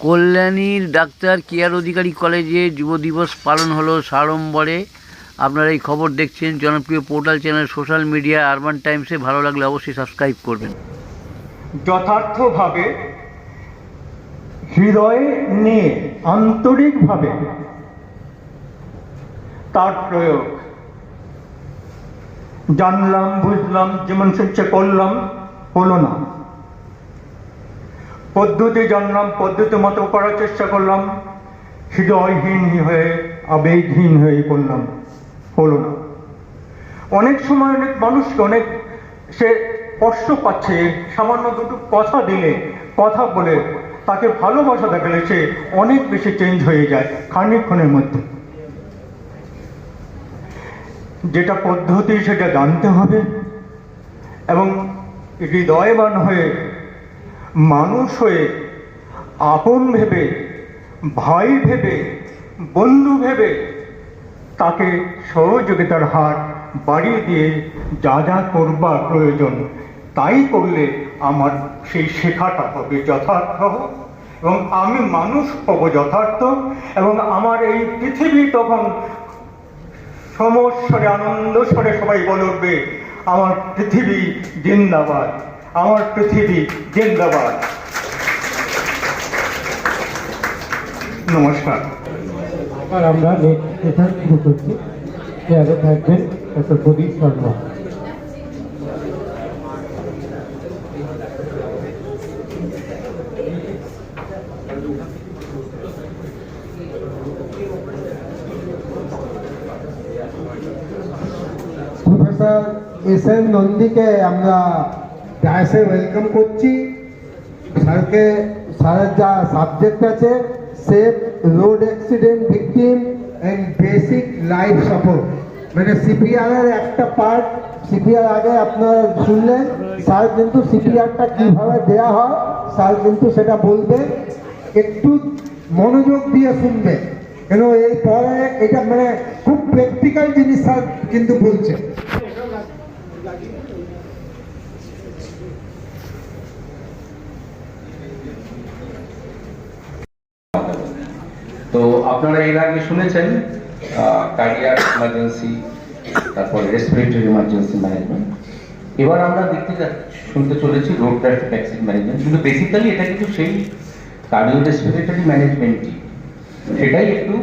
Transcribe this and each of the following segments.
কল্যাণীর doctor care অধিকারী কলেজে যুব দিবস পালন হলো সাড়ম্বরে। আপনারা এই খবর দেখছেন জনপ্রিয় portal channel social media Urban টাইমসে। ভালো লাগলে অবশ্যই সাবস্ক্রাইব করবেন। যথার্থভাবে হৃদয়ে নিয়ে আন্তরিকভাবে তার প্রয়োগ জানলাম, বুঝলাম, যেমন শিক্ষা করলাম, হলো না। পদ্ধতি জানলাম, পদ্ধতি মতো করার চেষ্টা করলাম, হৃদয়হীন হয়ে আবেগহীন হয়ে করলাম, হলো না। অনেক সময় অনেক মানুষকে অনেক সে কষ্ট পাচ্ছে, সামান্য দুটো কথা দিলে, কথা বলে তাকে ভালোবাসা দেখালে সে অনেক বেশি চেঞ্জ হয়ে যায় খানিকক্ষণের মধ্যে। যেটা পদ্ধতি সেটা জানতে হবে এবং হৃদয়বান হয়ে, মানুষ হয়ে, আপন ভেবে, ভাই ভেবে, বন্ধু ভেবে তাকে সহযোগিতার হাত বাড়িয়ে দিয়ে যা যা করবার প্রয়োজন তাই করলে আমার সেই শেখাটা হবে যথার্থ এবং আমি মানুষ হব যথার্থ এবং আমার এই পৃথিবী তখন সমস্বরে আনন্দ স্বরে সবাই বলে উঠবে, আমার পৃথিবী জিন্দাবাদ, আমার পৃথিবী জিন্দাবাদ। নমস্কার। আর আমরা এখান শুরু করছি। চেয়ারে থাকবেন ডক্টর প্রদীপ শর্মা। প্রফেসর এস এন নন্দীকে আমরা ডায়াসে ওয়েলকাম করছি। স্যারকে, স্যারের যা সাবজেক্ট আছে safe road accident victim and basic life support, মানে সিপিআর এর একটা পার্ট। সিপিআর আগে আপনারা শুনলেন, স্যার কিন্তু সিপিআরটা কিভাবে দেয়া হয় স্যার কিন্তু সেটা বলবে, একটু মনোযোগ দিয়ে শুনবে কেন এরপরে এটা মানে খুব প্র্যাকটিক্যাল জিনিস স্যার কিন্তু বলছে। তো আপনারা এর আগে শুনেছেন কার্ডিয়াক ইমার্জেন্সি, তারপর রেসপিরেটরি ইমার্জেন্সি ম্যানেজমেন্ট। এবার আমরা শুনতে চলেছি রোড ট্রাফিক অ্যাক্সিডেন্ট ম্যানেজমেন্ট। কিন্তু বেসিক্যালি এটা কিন্তু সেই কার্ডিও রেসপিরেটরি ম্যানেজমেন্টই, সেটাই একটু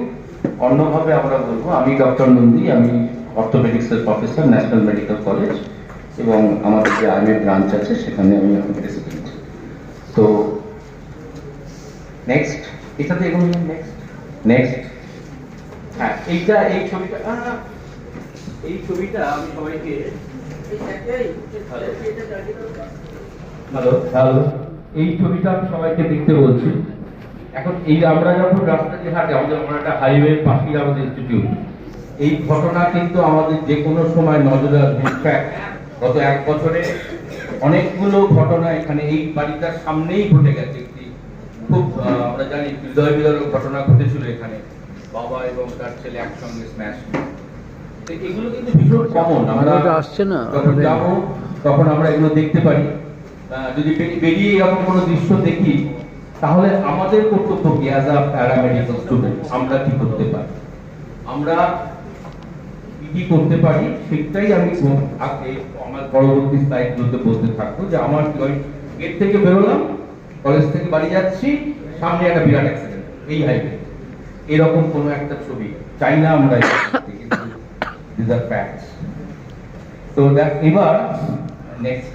অন্যভাবে আমরা বলবো। আমি ডক্টর নন্দী, আমি অর্থোপেডিক্সের প্রফেসর, ন্যাশনাল মেডিকেল কলেজ, এবং আমাদের যে আইএমএ ব্রাঞ্চ আছে সেখানে আমি এখন প্রেসিডেন্ট। তো নেক্সট, এটাতে এগোন। নেক্সট, হ্যাঁ, এই ছবিটা আমি সবাইকে এই ছবিটা আমি সবাইকে দেখতে বলছি। এখন এই আমরা যখন রাস্তা দিয়ে হাঁটি, আমাদের একটা হাইওয়ে পাশেই আমাদের ইনস্টিটিউট, এই ঘটনা কিন্তু আমাদের যে কোনো সময় নজরে আসবে। গত 1 বছরে অনেকগুলো ঘটনা এখানে এই বাড়িটার সামনেই ঘটে গেছে। খুব আমরা জানি হৃদয় বিদারক ঘটনা ঘটেছিল এখানে, বাবা এবং তার ছেলে একসঙ্গে স্ম্যাশ। এগুলো কিন্তু ভীষণ কমন, আমরা আসছে না যখন যাবো তখন আমরা এগুলো দেখতে পারি। যদি বেরিয়ে এরকম কোনো দৃশ্য দেখি তাহলে আমাদের কর্তব্য কি অ্যাজ আ প্যারামেডিক্যাল স্টুডেন্ট, আমরা কি করতে পারি, আমরা কি করতে পারি, সেটাই আমি আগে আমার পরবর্তী স্লাইডগুলোতে বলতে থাকবো। যে আমার গেট থেকে বেরোলাম, কলেজ থেকে বাড়ি যাচ্ছি, সামনে একটা বিরাট অ্যাক্সিডেন্ট, এই হাইওয়ে, এরকম কোনো একটা ছবি চাই না আমরা। These are facts. So that এবার নেক্সট,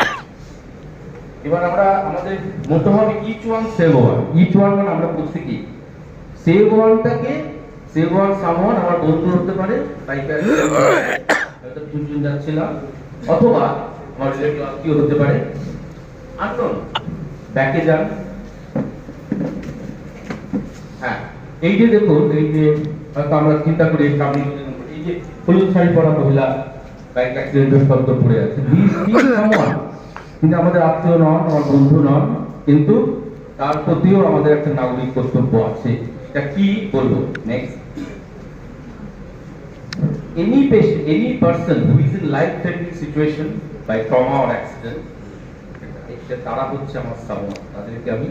এবার আমরা আমাদের মতো হবে each one save one. Each one মানে আমরা বলছি কি, সেভ ওয়ানটাকে, সেভ ওয়ান সামওয়ান আমার বন্ধু হতে পারে, দুজন যাচ্ছিলাম, অথবা আমার রিলেটিভ হতে পারে, আননোন, ব্যাকে যান। হ্যাঁ, এই যে দেখুন, এই যে হয়তো আমরা চিন্তা করি সামনে, এই যে হলুদ শাড়ি পরা মহিলা বাইক অ্যাক্সিডেন্টের শব্দ পড়ে আছে, কিন্তু আমাদের আত্মীয় নন, আমার বন্ধু নন, কিন্তু তার প্রতিও আমাদের একটা নাগরিক কর্তব্য আছে। এটা কি বলবো? Next, any patient, any person who is in life-threatening situation by trauma or accident, তারা হচ্ছে আমার সামনে, তাদেরকে আমি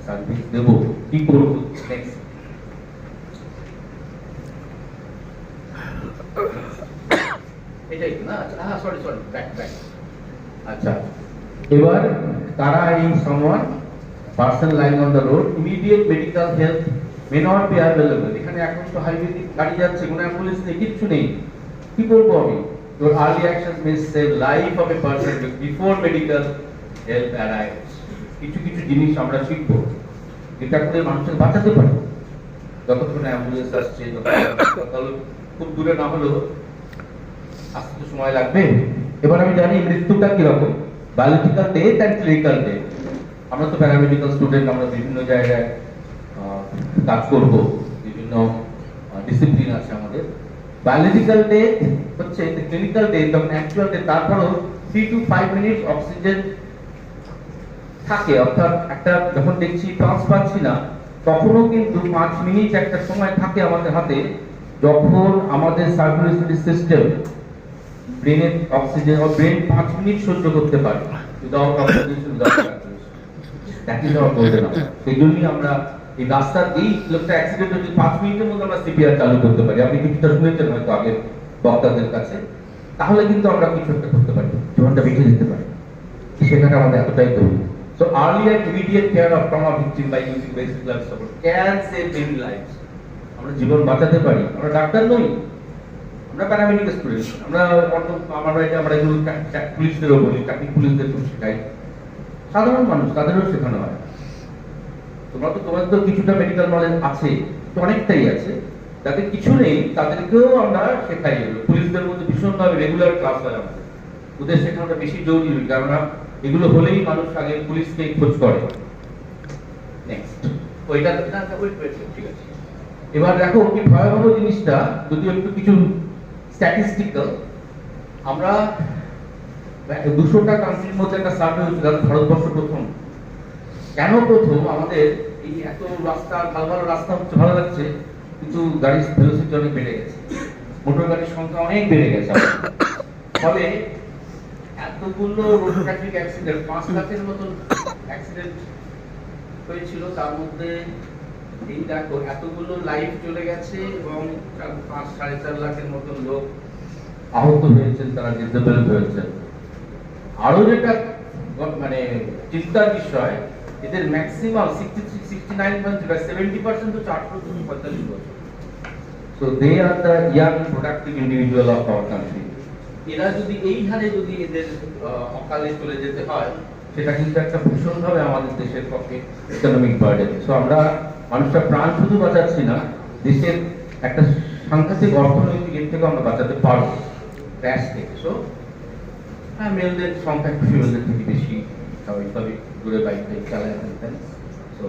সার্ভিস দেবো, কি করবো নেক্সট। এটাই না, আচ্ছা হ্যাঁ সরি ব্যাক আচ্ছা। এবার তারা এই someone person lying on the road, immediate medical help may not be available. এখানে এখন তো হাইওয়ে গাড়ি যাচ্ছে, কোনো অ্যাম্বুলেন্স নেই, কিচ্ছু নেই, কি করবো আমি? Your early actions may save life of a person before medical help arrives. কিছু কিছু জিনিস আমরা শিখবো যেটা করে মানুষকে বাঁচাতে পারি। যতক্ষণ অ্যাম্বুলেন্স আসছে, ততক্ষণ খুব দূরে না হলেও আসতে তো সময় লাগবে। এবার আমি জানি মৃত্যুটা কিরকম, biological death and clinical death. আমরা তো প্যারামেডিক্যাল স্টুডেন্ট, আমরা বিভিন্ন জায়গায় কাজ করব, বিভিন্ন ডিসিপ্লিন আছে আমাদের। বায়োলজিক্যাল ডেথ হচ্ছে ক্লিনিক্যাল ডেথ, তখন অ্যাকচুয়াল ডেথ তারপরও 3 to 5 মিনিট অক্সিজেন থাকে, অর্থাৎ একটা যখন দেখছি শ্বাস পাচ্ছি না তখনও কিন্তু 5 মিনিট একটা সময় থাকে আমাদের হাতে, যখন আমাদের সার্কুলেটরি সিস্টেম ব্রেনের অক্সিজেন ও ব্রেন 5 মিনিট সহ্য করতে পারে without oxygen, without circulation. That is our golden hour. সেই জন্যই আমরা এই রাস্তার এই লোকটা অ্যাক্সিডেন্ট হচ্ছে 5 মিনিটের মধ্যে আমরা সিপিআর চালু করতে পারি। আপনি কিছুটা শুনেছেন হয়তো আগের বক্তাদের কাছে, তাহলে কিন্তু আমরা কিছু একটা করতে পারি, জীবনটা বেঁচে দিতে পারি। সেখানে আমাদের এতটাই জরুরি। So early and immediate care of trauma victim by using basic life support can save many lives. আমরা জীবন বাঁচাতে পারি। আমরা ডাক্তার নই, আমরা প্যারামেডিক্যাল স্টুডেন্ট, আমরা আমরা এগুলো পুলিশদেরও বলি, ট্রাফিক পুলিশদের শেখাই, সাধারণ মানুষ তাদেরও শেখানো হয়। তোমাদের তো কিছুটা মেডিকেল নলেজ আছে, তো অনেকটাই আছে, যাদের কিছু নেই তাদেরকেও আমরা শেখাই। পুলিশদের মধ্যে ভীষণভাবে রেগুলার ক্লাস হয় আমাদের, ওদের শেখানোটা বেশি জরুরি, কারণ এগুলো হলেই মানুষ আগে পুলিশকে খোঁজ করে। নেক্সট ওইটা ঠিক আছে। এবার দেখো কি ভয়াবহ জিনিসটা, যদিও একটু কিছু স্ট্যাটিস্টিক্যাল, আমরা 200টা কান্ট্রির মধ্যে একটা সার্ভে হয়েছিল, ভারতবর্ষ প্রথম। কেন প্রথম? আমাদের এই এত রাস্তা, ভালো ভালো রাস্তা হচ্ছে, ভালো লাগছে, কিন্তু গাড়ির ভেলোসিটি অনেক বেড়ে গেছে, মোটর গাড়ির সংখ্যা অনেক বেড়ে গেছে, ফলে এতগুলো রোড ট্রাফিক অ্যাক্সিডেন্ট, 5 লাখের মতন অ্যাক্সিডেন্ট হয়েছিল, তার মধ্যে এই দেখো এতগুলো লাইফ চলে গেছে এবং 5-4.5 লাখের মতন লোক আহত হয়েছেন, তারা ডিসেবল হয়েছেন। আরো যেটা মানে চিন্তার বিষয়, এদের ম্যাক্সিমাম 70% তো 40 থেকে 45 বছর। So they are the young productive individual of our country. এরা যদি এই হারে যদি এদের অকালে চলে যেতে হয়, সেটা কিন্তু একটা ভীষণভাবে আমাদের দেশের পক্ষে ইকোনমিক বার্ডেন। সো আমরা মানুষটা প্রাণ শুধু বাঁচাচ্ছি না, দেশের একটা সাংঘাতিক অর্থনৈতিক এর থেকে আমরা বাঁচাতে পারবো ক্র্যাশ থেকে। সো হ্যাঁ, মেলদের সংখ্যা একটু ফিমেলদের থেকে বেশি, স্বাভাবিকভাবে দূরে বাইক চালায় ফেলতেন। সো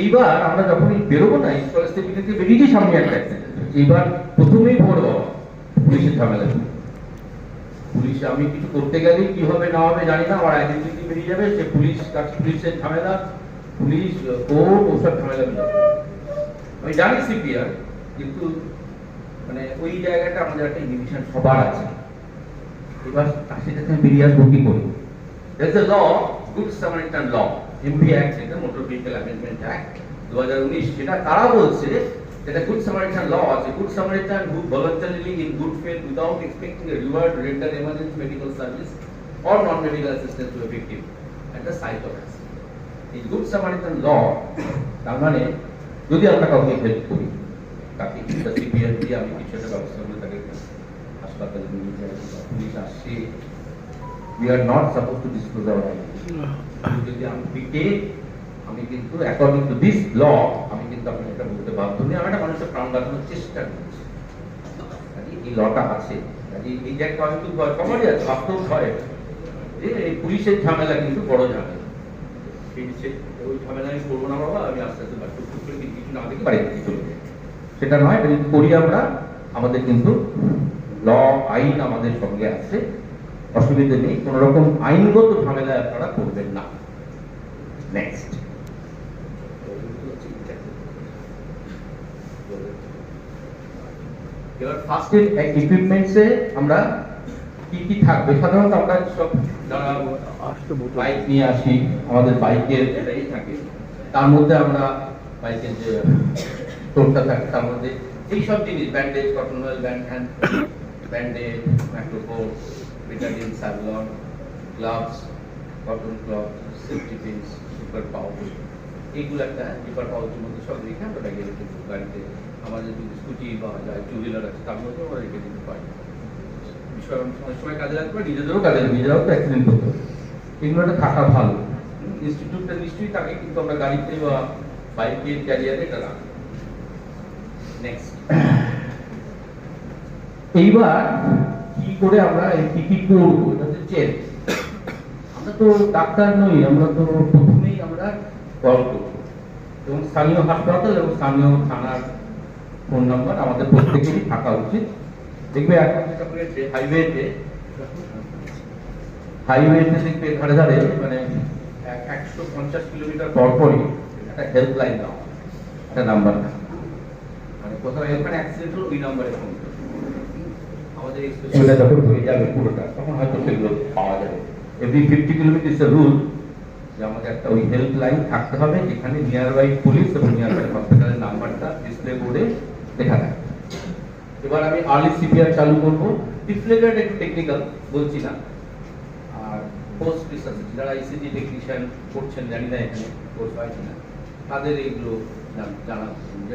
এইবার আমরা যখনই বেরোবো না, ইনস্টলস্টেবিলিটি বেরিয়েছি, সামনে একটা অ্যাক্সিডেন্ট। এইবার প্রথমেই পড়বো পুলিশের ঝামেলা। পুলিশ আমি কিছু করতে গেলে কি হবে না হবে জানি না, আমার আইডেন্টিটি বেরিয়ে যাবে, সে পুলিশ কাছে পুলিশের ঝামেলা, পুলিশ কোর্ট ওসব ঝামেলা বেরিয়ে যাবে। আমি জানি সিপিআর, কিন্তু মানে ওই জায়গাটা আমাদের একটা ইনহিবিশন সবার আছে। এবার সেটা থেকে বেরিয়ে আসবো কি করি? There is a law, Good Samaritan Law, MP Act, এটা মোটর ভেহিকল অ্যামেন্ডমেন্ট অ্যাক্ট 2019, যেটা তারা বলছে that a Good Samaritan law is a Good Samaritan who voluntarily in good faith without expecting a reward render emergency medical service or non-medical assistance to a victim at the site of accident. In Good Samaritan law, তার মানে যদি আমরা কাউকে help করি, তাকে একটা CPR দিয়ে আমি কিছু একটা ব্যবস্থা করে তাকে হাসপাতালে নিয়ে যাই, পুলিশ আসছে, we are not supposed to disclose our identity. যদি আমি পিকে, আমি কিন্তু অ্যাকর্ডিং টু দিস ল আমি কিন্তু আপনাকে এটা বলতে বাধ্য নই, আমি একটা মানুষের প্রাণ বাঁচানোর চেষ্টা করছি। এই লটা আছে, এই যে একটা কিন্তু সবারই আছে, বাস্তব হয় যে এই পুলিশের ঝামেলা কিন্তু বড় ঝামেলা। ওই ঝামেলা আমি করবো না বাবা, আমি আস্তে আস্তে কিছু না দেখি বাড়ি থেকে চলে যাই, সেটা নয়। যদি করি আমরা, আমাদের কিন্তু ল আইন আমাদের সঙ্গে আছে, অসুবিধা নেই, কোন রকম আইনগত ঝামেলা আপনারা করবেন না। নেক্সট, এবার ফার্স্ট এড ইকুইপমেন্টসে আমরা কি কি থাকবে সাধারণত আমরা সব যারা বাইক নিয়ে আসি আমাদের বাইকের এটাই থাকে, তার মধ্যে আমরা বাইকের যে টোটটা থাকে তার মধ্যে এইসব জিনিস ব্যান্ডেজ, কটন ওয়েল, ব্যান্ডেজ, ম্যাক্রোকোট, Betadine, Savlon, gloves, cotton cloth, safety pins, super pouch, এইগুলো একটা সুপার পাউচের মধ্যে সব রেখে আমরা ব্যাগে রেখে দেবো। গাড়িতে আমাদের যদি স্কুটি পাওয়া যায়, টু হুইলার আছে, তার মধ্যে আমরা রেখে দিতে পারি। বিষয় অনেক সময় কাজে লাগবে, নিজেদেরও কাজে লাগবে, নিজেরাও তো অ্যাক্সিডেন্ট করতে হবে। এগুলো একটা থাকা ভালো। ইনস্টিটিউটটা নিশ্চয়ই থাকে, কিন্তু আমরা গাড়িতে বা বাইকের ক্যারিয়ারে এটা রাখি। নেক্সট, এইবার কি করে আমরা কি করবো, এটা হচ্ছে চেন। আমরা তো ডাক্তার নই, আমরা তো প্রথমেই আমরা কল করবো এবং স্থানীয় হাসপাতাল এবং স্থানীয় থানার ফোন নাম্বার আমাদের প্রত্যেকেরই থাকা উচিত। দেখবে এখন যেটা হয়েছে হাইওয়েতে দেখবে ধারে ধারে মানে 150 কিলোমিটার পর পরই একটা হেল্পলাইন দেওয়া, একটা নাম্বার থাকে, মানে কোথাও এখানে অ্যাক্সিডেন্ট হলো ওই নাম্বারে ফোন করবে। আমাদের এক্সপ্রেশনটা যখন হয়ে যাবে পুরোটা, তখন হয়তো সেগুলো পাওয়া যাবে। Every 50 kilometre is a rule যে আমাদের একটা ওই হেল্পলাইন থাকতে হবে, যেখানে নিয়ার বাই পুলিশ এবং নিয়ার বাই হসপিটালের নাম্বারটা ডিসপ্লে বোর্ডে লেখা থাকে। এবার আমি আর্লি সিপিআর চালু করবো। ডিফ্লেটার একটু টেকনিক্যাল বলছি না, আর পোস্ট রিসার্চ যারা আইসিটি টেকনিশিয়ান করছেন, জানি না এখানে কোর্স হয় কিনা, তাদের এইগুলো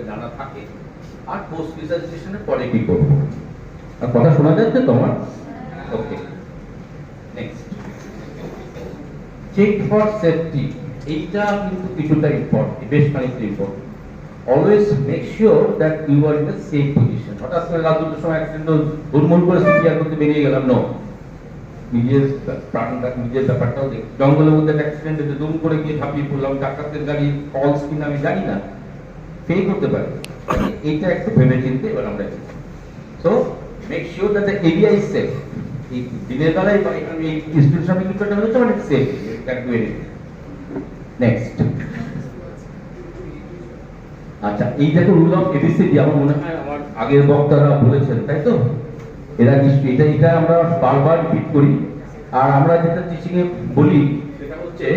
জানা থাকে। আর পোস্ট রিসার্চেশনের পরে কি করবো, আর কথা শোনা যাচ্ছে তোমার? Okay, next, check for safety. এইটা কিন্তু কিছুটা ইম্পর্টেন্ট, বেশ খানিকটা important. Always make sure that you are in a safe position. হঠাৎ করে রাত 2টার সময় অ্যাক্সিডেন্ট হুড়মুড় করে সিপিআর করতে বেরিয়ে গেলাম, নো, নিজের প্রাণটা, নিজের ব্যাপারটাও দেখ। জঙ্গলের মধ্যে একটা অ্যাক্সিডেন্ট হয়েছে, দুম করে গিয়ে ঝাঁপিয়ে পড়লাম, ডাক্তারদের গাড়ি ফলস কিনা আমি জানি না, ফেল করতে পারে। এইটা একটু ভেবে চিন্তে এবার আমরা, so make sure that the area is safe. এই দিনের বেলায় বা এখানে এই ইনস্টিটিউশন আমি কিছু একটা হচ্ছে মানে safe, can do anything. Next, আচ্ছা, এই দেখো রুল অফ এবিসিডি, আমার মনে হয় আমার আগের বক্তারা বলেছেন, তাই তো? এরা নিশ্চয়ই এটা আমরা বারবার রিপিট করি। আর আমরা যেটা টিচিং এ বলি সেটা হচ্ছে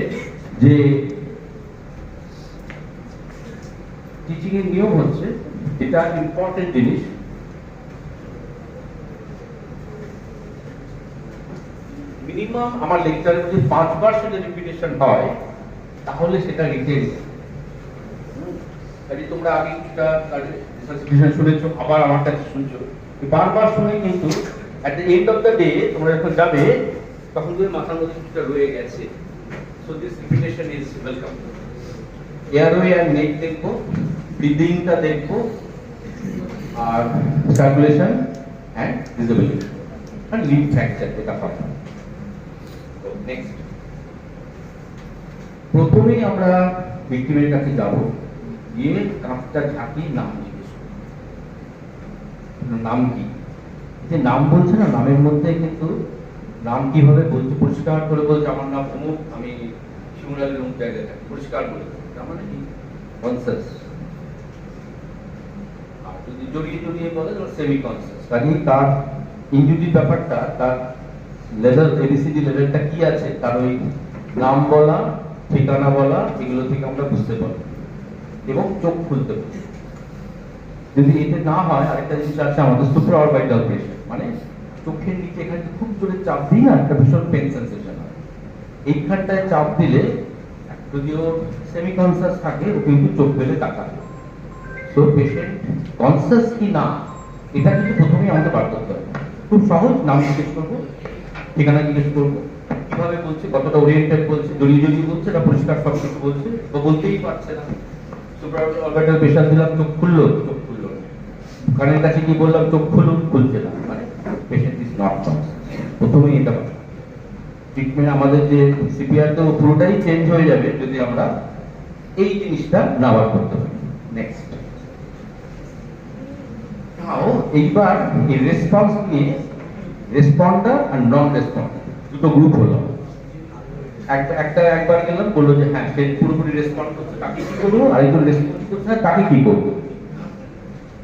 যে টিচিং এর নিয়ম হচ্ছে, এটা ইম্পর্টেন্ট জিনিস, মিনিমাম আমার লেকচারে যদি 5 বার সেটা রিপিটেশন হয় তাহলে সেটা রিটেন। তোমরা আগে শুনেছো, আবার আমার কাছে শুনছো, বারবার শুনে কিন্তু at the end of the day তোমরা যখন যাবে তখন তুমি মাথার মধ্যে কিছুটা রয়ে গেছে। So this repetition is welcome. Airway and neck দেখবো, ব্রিদিংটা দেখবো, আর circulation and visibility and limb fracture এটা হয়। So next, প্রথমেই আমরা ভিক্টিমের কাছে যাব, গিয়ে কাঁচটা ঝাঁকি নাম জিজ্ঞেস করব, নাম কি? যে নাম বলছে না, নামের মধ্যে কিন্তু নাম কিভাবে বলছে, পরিষ্কার করে বলছে আমার নাম অমুক, আমি শিমুলালের অমুক জায়গায় থাকি, পরিষ্কার বলে, তার মানে কি কনসাস। আর যদি জড়িয়ে জড়িয়ে বলে সেমি কনসাস, কাজে তার ইনজুরির ব্যাপারটা, তার লেভেল, এবিসিডি লেভেলটা কি আছে, তার ওই নাম বলা, ঠিকানা বলা, এগুলো থেকে আমরা বুঝতে পারি এবং চোখ খুলতে পারি। যদি এতে না হয়, আরেকটা জিনিস আছে আমাদের সুপ্রা অরবিটাল প্রেশার, মানে চোখের নিচে এখানে খুব জোরে চাপ দিই না, একটা ভীষণ পেন সেন্সেশন হয়। এইখানটায় চাপ দিলে যদি ও সেমি কনসাস থাকে, ও কিন্তু চোখ ফেলে তাকাবে। সো পেশেন্ট কনসাস কি না, এটা কিন্তু প্রথমেই আমাদের বার করতে হবে। খুব সহজ, নাম জিজ্ঞেস করবো, ঠিকানা জিজ্ঞেস করবো, কিভাবে বলছে, কতটা ওরিয়েন্টেড বলছে, জড়িয়ে জড়িয়ে বলছে না পরিষ্কার সব কিছু বলছে, বা বলতেই পারছে না। সুপ্রা অরবিটাল প্রেশার দিলাম, চোখ খুললো, চোখ খুললো, কানের কাছে কি বললাম, চোখ খুলুন, খুলছে না, মানে পেশেন্ট ইজ নট কনসাস। প্রথমেই এটা ট্রিটমেন্ট আমাদের যে সিপিআর, তো পুরোটাই চেঞ্জ হয়ে যাবে যদি আমরা এই জিনিসটা না বার করতে পারি। নেক্সট, এইবার এই রেসপন্স নিয়ে রেসপন্ডার আর নন রেসপন্ডার দুটো গ্রুপ হলো। একবার গেলাম, বললো যে হ্যাঁ সে পুরোপুরি রেসপন্ড করছে, তাকে কি করবো, আর একজন রেসপন্ড করছে না, তাকে কি করবো।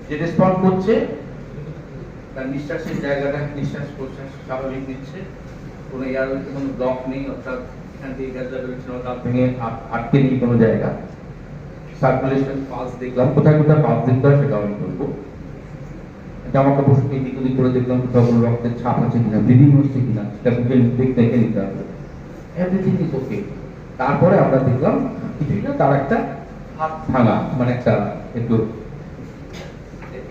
যে রেসপন্ড করছে তার নিঃশ্বাসের জায়গাটা নিঃশ্বাস প্রশ্বাস স্বাভাবিক দিচ্ছে, কোনো এয়ারওয়েতে কোনো ব্লক নেই, অর্থাৎ এখান থেকে গ্যাস বেরোচ্ছে না, তার ভেঙে আটকে নেই কোনো জায়গা। সার্কুলেশন পালস দেখলাম, কোথায় কোথায় পালস দেখতে হয় সেটাও আমি বলবো। জামা কাপড় এদিক ওদিক করে দেখলাম কোথাও কোনো রক্তের ছাপ আছে কিনা, ব্লিডিং হচ্ছে কিনা, সেটা দেখে নিতে হবে। Everything is okay. তারপরে আমরা দেখলাম কিছুই না, তার একটা হাত ভাঙা, মানে একটা একটু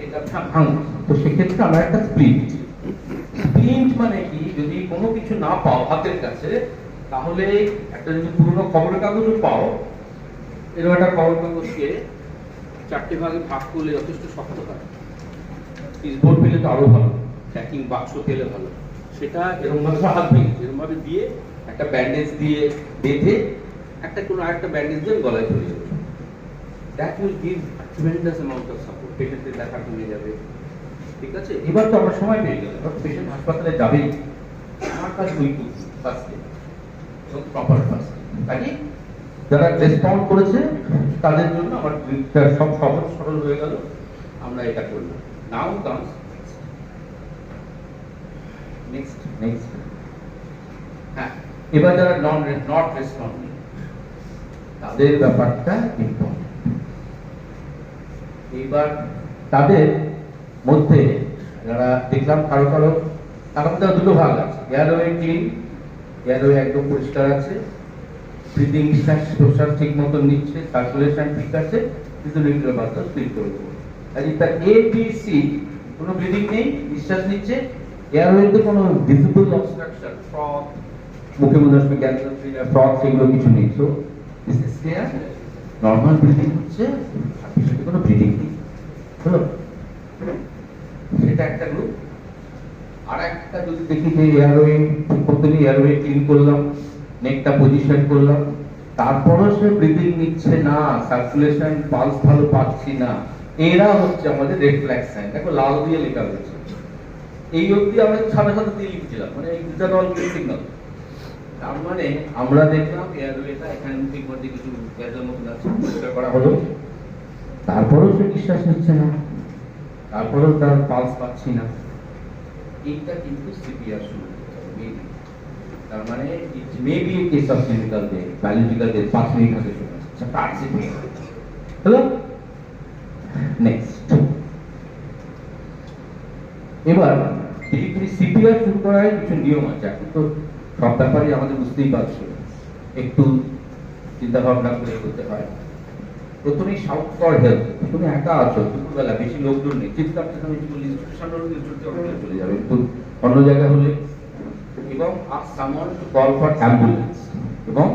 এটা ভাঙা। তো সেক্ষেত্রে আমরা একটা স্প্লিন্ট মানে কি, যদি কোনো কিছু না পাও হাতের কাছে, তাহলে একটা যদি পুরোনো খবরের কাগজও পাও, এরকম একটা খবর কাগজকে 4টে ভাগে ভাগ করলে যথেষ্ট শক্ত হয়। পিসবোর্ড পেলে তো আরো ভালো, প্যাকিং বাক্স পেলে ভালো। সেটা এরকম ভাবে হাত ভেঙে এরকম ভাবে দিয়ে একটা ব্যান্ডেজ দিয়ে বেঁধে একটা কোনো আরেকটা ব্যান্ডেজ দিয়ে গলায় ধরে যাবে। That will give tremendous amount of support, পেশেন্টের ব্যথা কমে যাবে। ঠিক আছে, এবার তো আমরা সময় পেয়ে গেলাম, পেশেন্ট হাসপাতালে যাবেই, আমার কাজ ওইটুকু ফার্স্টে এবং প্রপার ফার্স্ট। কাজে যারা রেসপন্ড করেছে তাদের জন্য আমার সব সহজ সরল হয়ে গেল, আমরা এটা করলাম। নাও কামস নেক্সট। হ্যাঁ, এবার যারা নট রেসপন্ডিং তাদের ব্যাপারটা ইম্পর্টেন্ট। এইবার তাদের মধ্যে যারা দেখলাম কারো তার মধ্যে দুটো ভাগ আছে, এয়ারওয়ে ক্লিন, এয়ারওয়ে একদম পরিষ্কার আছে, ব্রিদিং নিঃশ্বাস প্রশ্বাস ঠিক মতো নিচ্ছে, সার্কুলেশন ঠিক আছে, কিন্তু রেগুলার বাতাস ফিল করে দেবো। আর তার এ বি সি কোনো ব্রিদিং নেই, নিঃশ্বাস নিচ্ছে, এয়ারওয়েতে কোনো ভিজিবল অবস্ট্রাকশন, ফ্রগ, মুখে মধ্যে আসবে গ্যাস, ফ্রগ, সেগুলো কিছু নেই। So this is clear, normal breathing হচ্ছে, আর পিছনে কোনো ব্রিদিং নেই। হলো, সেটা একটা গ্রুপ। আর একটা যদি দেখি যে এয়ারওয়ে প্রথমে এয়ারওয়ে ক্লিন করলাম, নেকটা পজিশন করলাম, তারপরও সে ব্রিদিং নিচ্ছে না, সার্কুলেশন পালস ভালো পাচ্ছি না, এরা হচ্ছে আমাদের রেড ফ্ল্যাগ সাইন। দেখো লাল দিয়ে লেখা হয়েছে, এই অবধি আমরা সাদা সাদা দিয়ে লিখছিলাম, মানে এই দুটা অল গ্রিন সিগন্যাল। তার মানে আমরা দেখলাম এয়ারওয়েটা এখানে ঠিক মধ্যে কিছু গ্যাসের মতো আছে, পরিষ্কার করা হলো, তারপরেও সে নিঃশ্বাস নিচ্ছে না, তারপরেও তার পালস পাচ্ছি না, এইটা কিন্তু সিপিআর শুরু করতে হবে। তার মানে it may be a case of clinical death, biological death 5 minute আগে শুরু হচ্ছে, তার সিপিআর। Hello, next. এবার যদি সিপিআর শুরু করার কিছু নিয়ম আছে, এখন তো সব ব্যাপারই আমাদের বুঝতেই পারছো, একটু চিন্তা ভাবনা করে করতে হয়। প্রথমে সাউথ ফর হেলথ, তুমি একা আছো, দুপুরবেলা বেশি লোকজন নেই, চিন্তা চলে যাবে, কিন্তু অন্য জায়গায় হলে, এবং someone to call for ambulance. এবং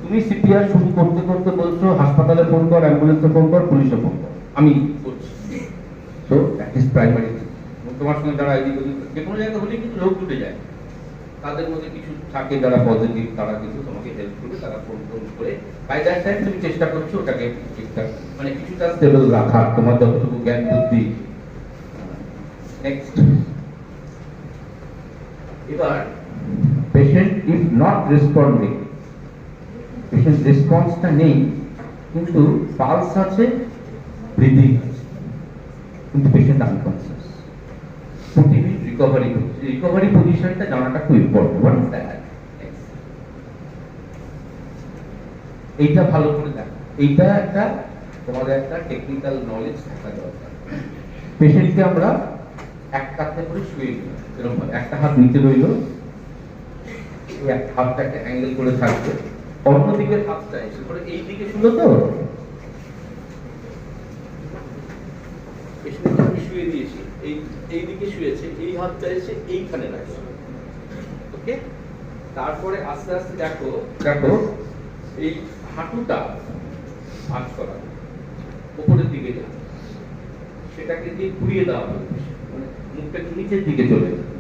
তুমি সিপিআর শুরু করতে করতে বলছো হাসপাতালে ফোন কর, অ্যাম্বুলেন্সে ফোন কর, পুলিশে ফোন কর, আমি করছি। So that is primary. তোমার সঙ্গে যারা এদিক ওদিক যে কোনো জায়গায় হলে কিন্তু লোক উঠে যায়, তাদের মধ্যে কিছু থাকে যারা পজিটিভ, তারা কিন্তু তোমাকে হেল্প করবে, তারা ফোন করে বাই দ্যাট টাইম তুমি চেষ্টা করছো ওটাকে ঠিকঠাক মানে কিছুটা স্টেবল রাখার, তোমার যতটুকু জ্ঞান বুদ্ধি। নেক্সট, এবার patient if not responding, patient রেসপন্সটা নেই কিন্তু পালস আছে, ব্রিদিং আছে, কিন্তু পেশেন্ট আনকনসিয়াস, রিকভারি পজিশনটা জানাটা খুব ইম্পর্টেন্ট। এইটা ভালো করে দেখো, এইটা একটা তোমাদের একটা টেকনিক্যাল নলেজ থাকা দরকার। পেশেন্টকে আমরা এক কাঁধে করে শুয়ে দিলাম, এরকম একটা হাত নিচে রইল, এই এক হাতটা একটা অ্যাঙ্গেল করে থাকবে, অন্যদিকের হাতটা এসে করে এই দিকে শুলো, তো পেশেন্টকে আমি শুয়ে দিয়েছি, এই দিকে শুয়েছে, এই হাতটা এসে এইখানে রাখছে, ওকে। তারপরে আস্তে আস্তে দেখো এই হাঁটুটা ভাঁজ করা, উপরের দিকে যাবে, সেটাকে দিয়ে ঘুরিয়ে দেওয়া হবে, মানে মুখটা নিচের দিকে চলে যাবে,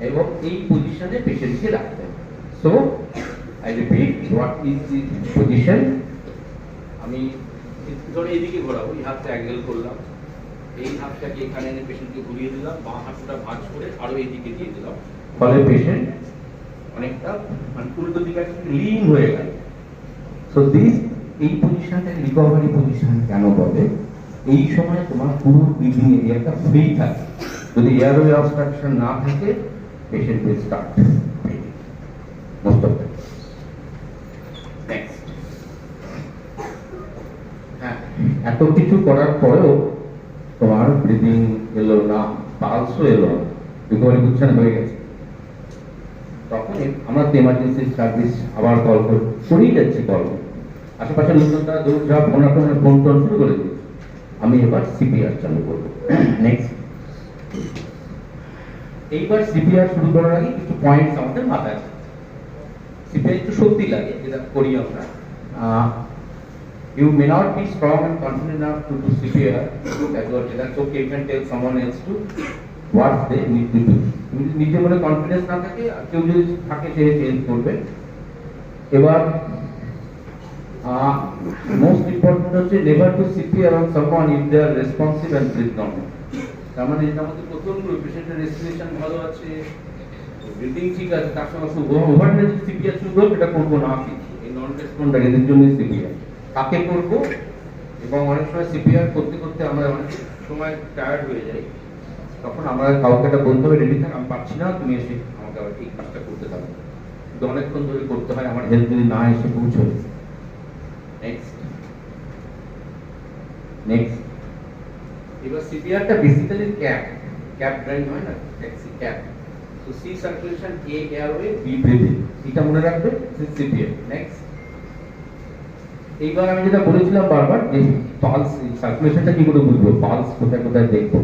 এবং এই পজিশনে পেশেন্টকে রাখতে হবে। So I repeat, what is the position? আমি ধরো এইদিকে ঘোরাবো, এই হাতটা অ্যাঙ্গেল করলাম, এই হাতটাকে এখানে এনে পেশেন্টকে ঘুরিয়ে দিলাম, বাঁ হাতটা ভাঁজ করে আরো এইদিকে দিয়ে দিলাম, ফলে পেশেন্ট অনেকটা মানে উল্টো দিকে লিন হয়ে গেল। সো দিস, এই পজিশনটা রিকভারি পজিশন কেন বলে? এই সময় তোমার পুরো ব্রিদিং এরিয়াটা ফ্রি থাকে, যদি এয়ারওয়ে অবস্ট্রাকশন না থাকে patient will start most of that. Next, হ্যাঁ, এত কিছু করার পরেও তোমার ব্রিদিং এলো না, পালসও এলো না, রিকভারি বুঝছেন হয়ে গেছে, তখন আমরা তো এমার্জেন্সি সার্ভিস আবার কল করেই যাচ্ছি। কল আশেপাশের লোকজন তারা দৌড় যা ফোন টোন শুরু করে দিয়েছে। আমি এবার সিপিআর চালু করবো। নেক্সট, এইবার সিপিআর শুরু করার আগে কিছু পয়েন্টস আমাদের মাথায় আছে। সিপিআর একটু শক্তি লাগে, যেটা করি আমরা। You may not be strong and confident enough to do CPR. That's okay. You can tell someone else to what they need to do. নিজে মনে কনফিডেন্স না থাকে, আর কেউ যদি থাকে সে চেঞ্জ করবে। এবার মোস্ট ইম্পর্টেন্ট হচ্ছে never to CPR on someone if they are responsive and breathe normal. তার মানে এটা আমাদের প্রথম পেশেন্টের রেসপিরেশন ভালো আছে, ব্রিদিং ঠিক আছে, তার সঙ্গে ওভারডে CPR শুরু করবে, এটা করবো না কিন্তু এই নন রেসপন্ডার এদের জন্য CPR কাকে করবো। এবং অনেক সময় সিপিআর করতে করতে আমরা অনেক সময় টায়ার্ড হয়ে যাই, তখন আমরা কাউকে একটা বলতে হবে রেডি থাক, আমি পারছি না, তুমি এসে আমাকে আবার এই কাজটা করতে থাকো, কিন্তু অনেকক্ষণ ধরে করতে হয়, আমার হেল্প যদি না এসে পৌঁছবে। নেক্সট, এবার সিপিআরটা বেসিক্যালি ক্যাপ ড্রাইভ হয় না, ট্যাক্সি ক্যাপ। তো সি সার্কুলেশন, এ এয়ারওয়ে, বি ব্রিদিং, এটা মনে রাখবে সিপিআর। নেক্সট, এইবার আমি যেটা বলেছিলাম বারবার যে পালস সার্কুলেশনটা কি করে বুঝবো, পালস কোথায় কোথায় দেখবো।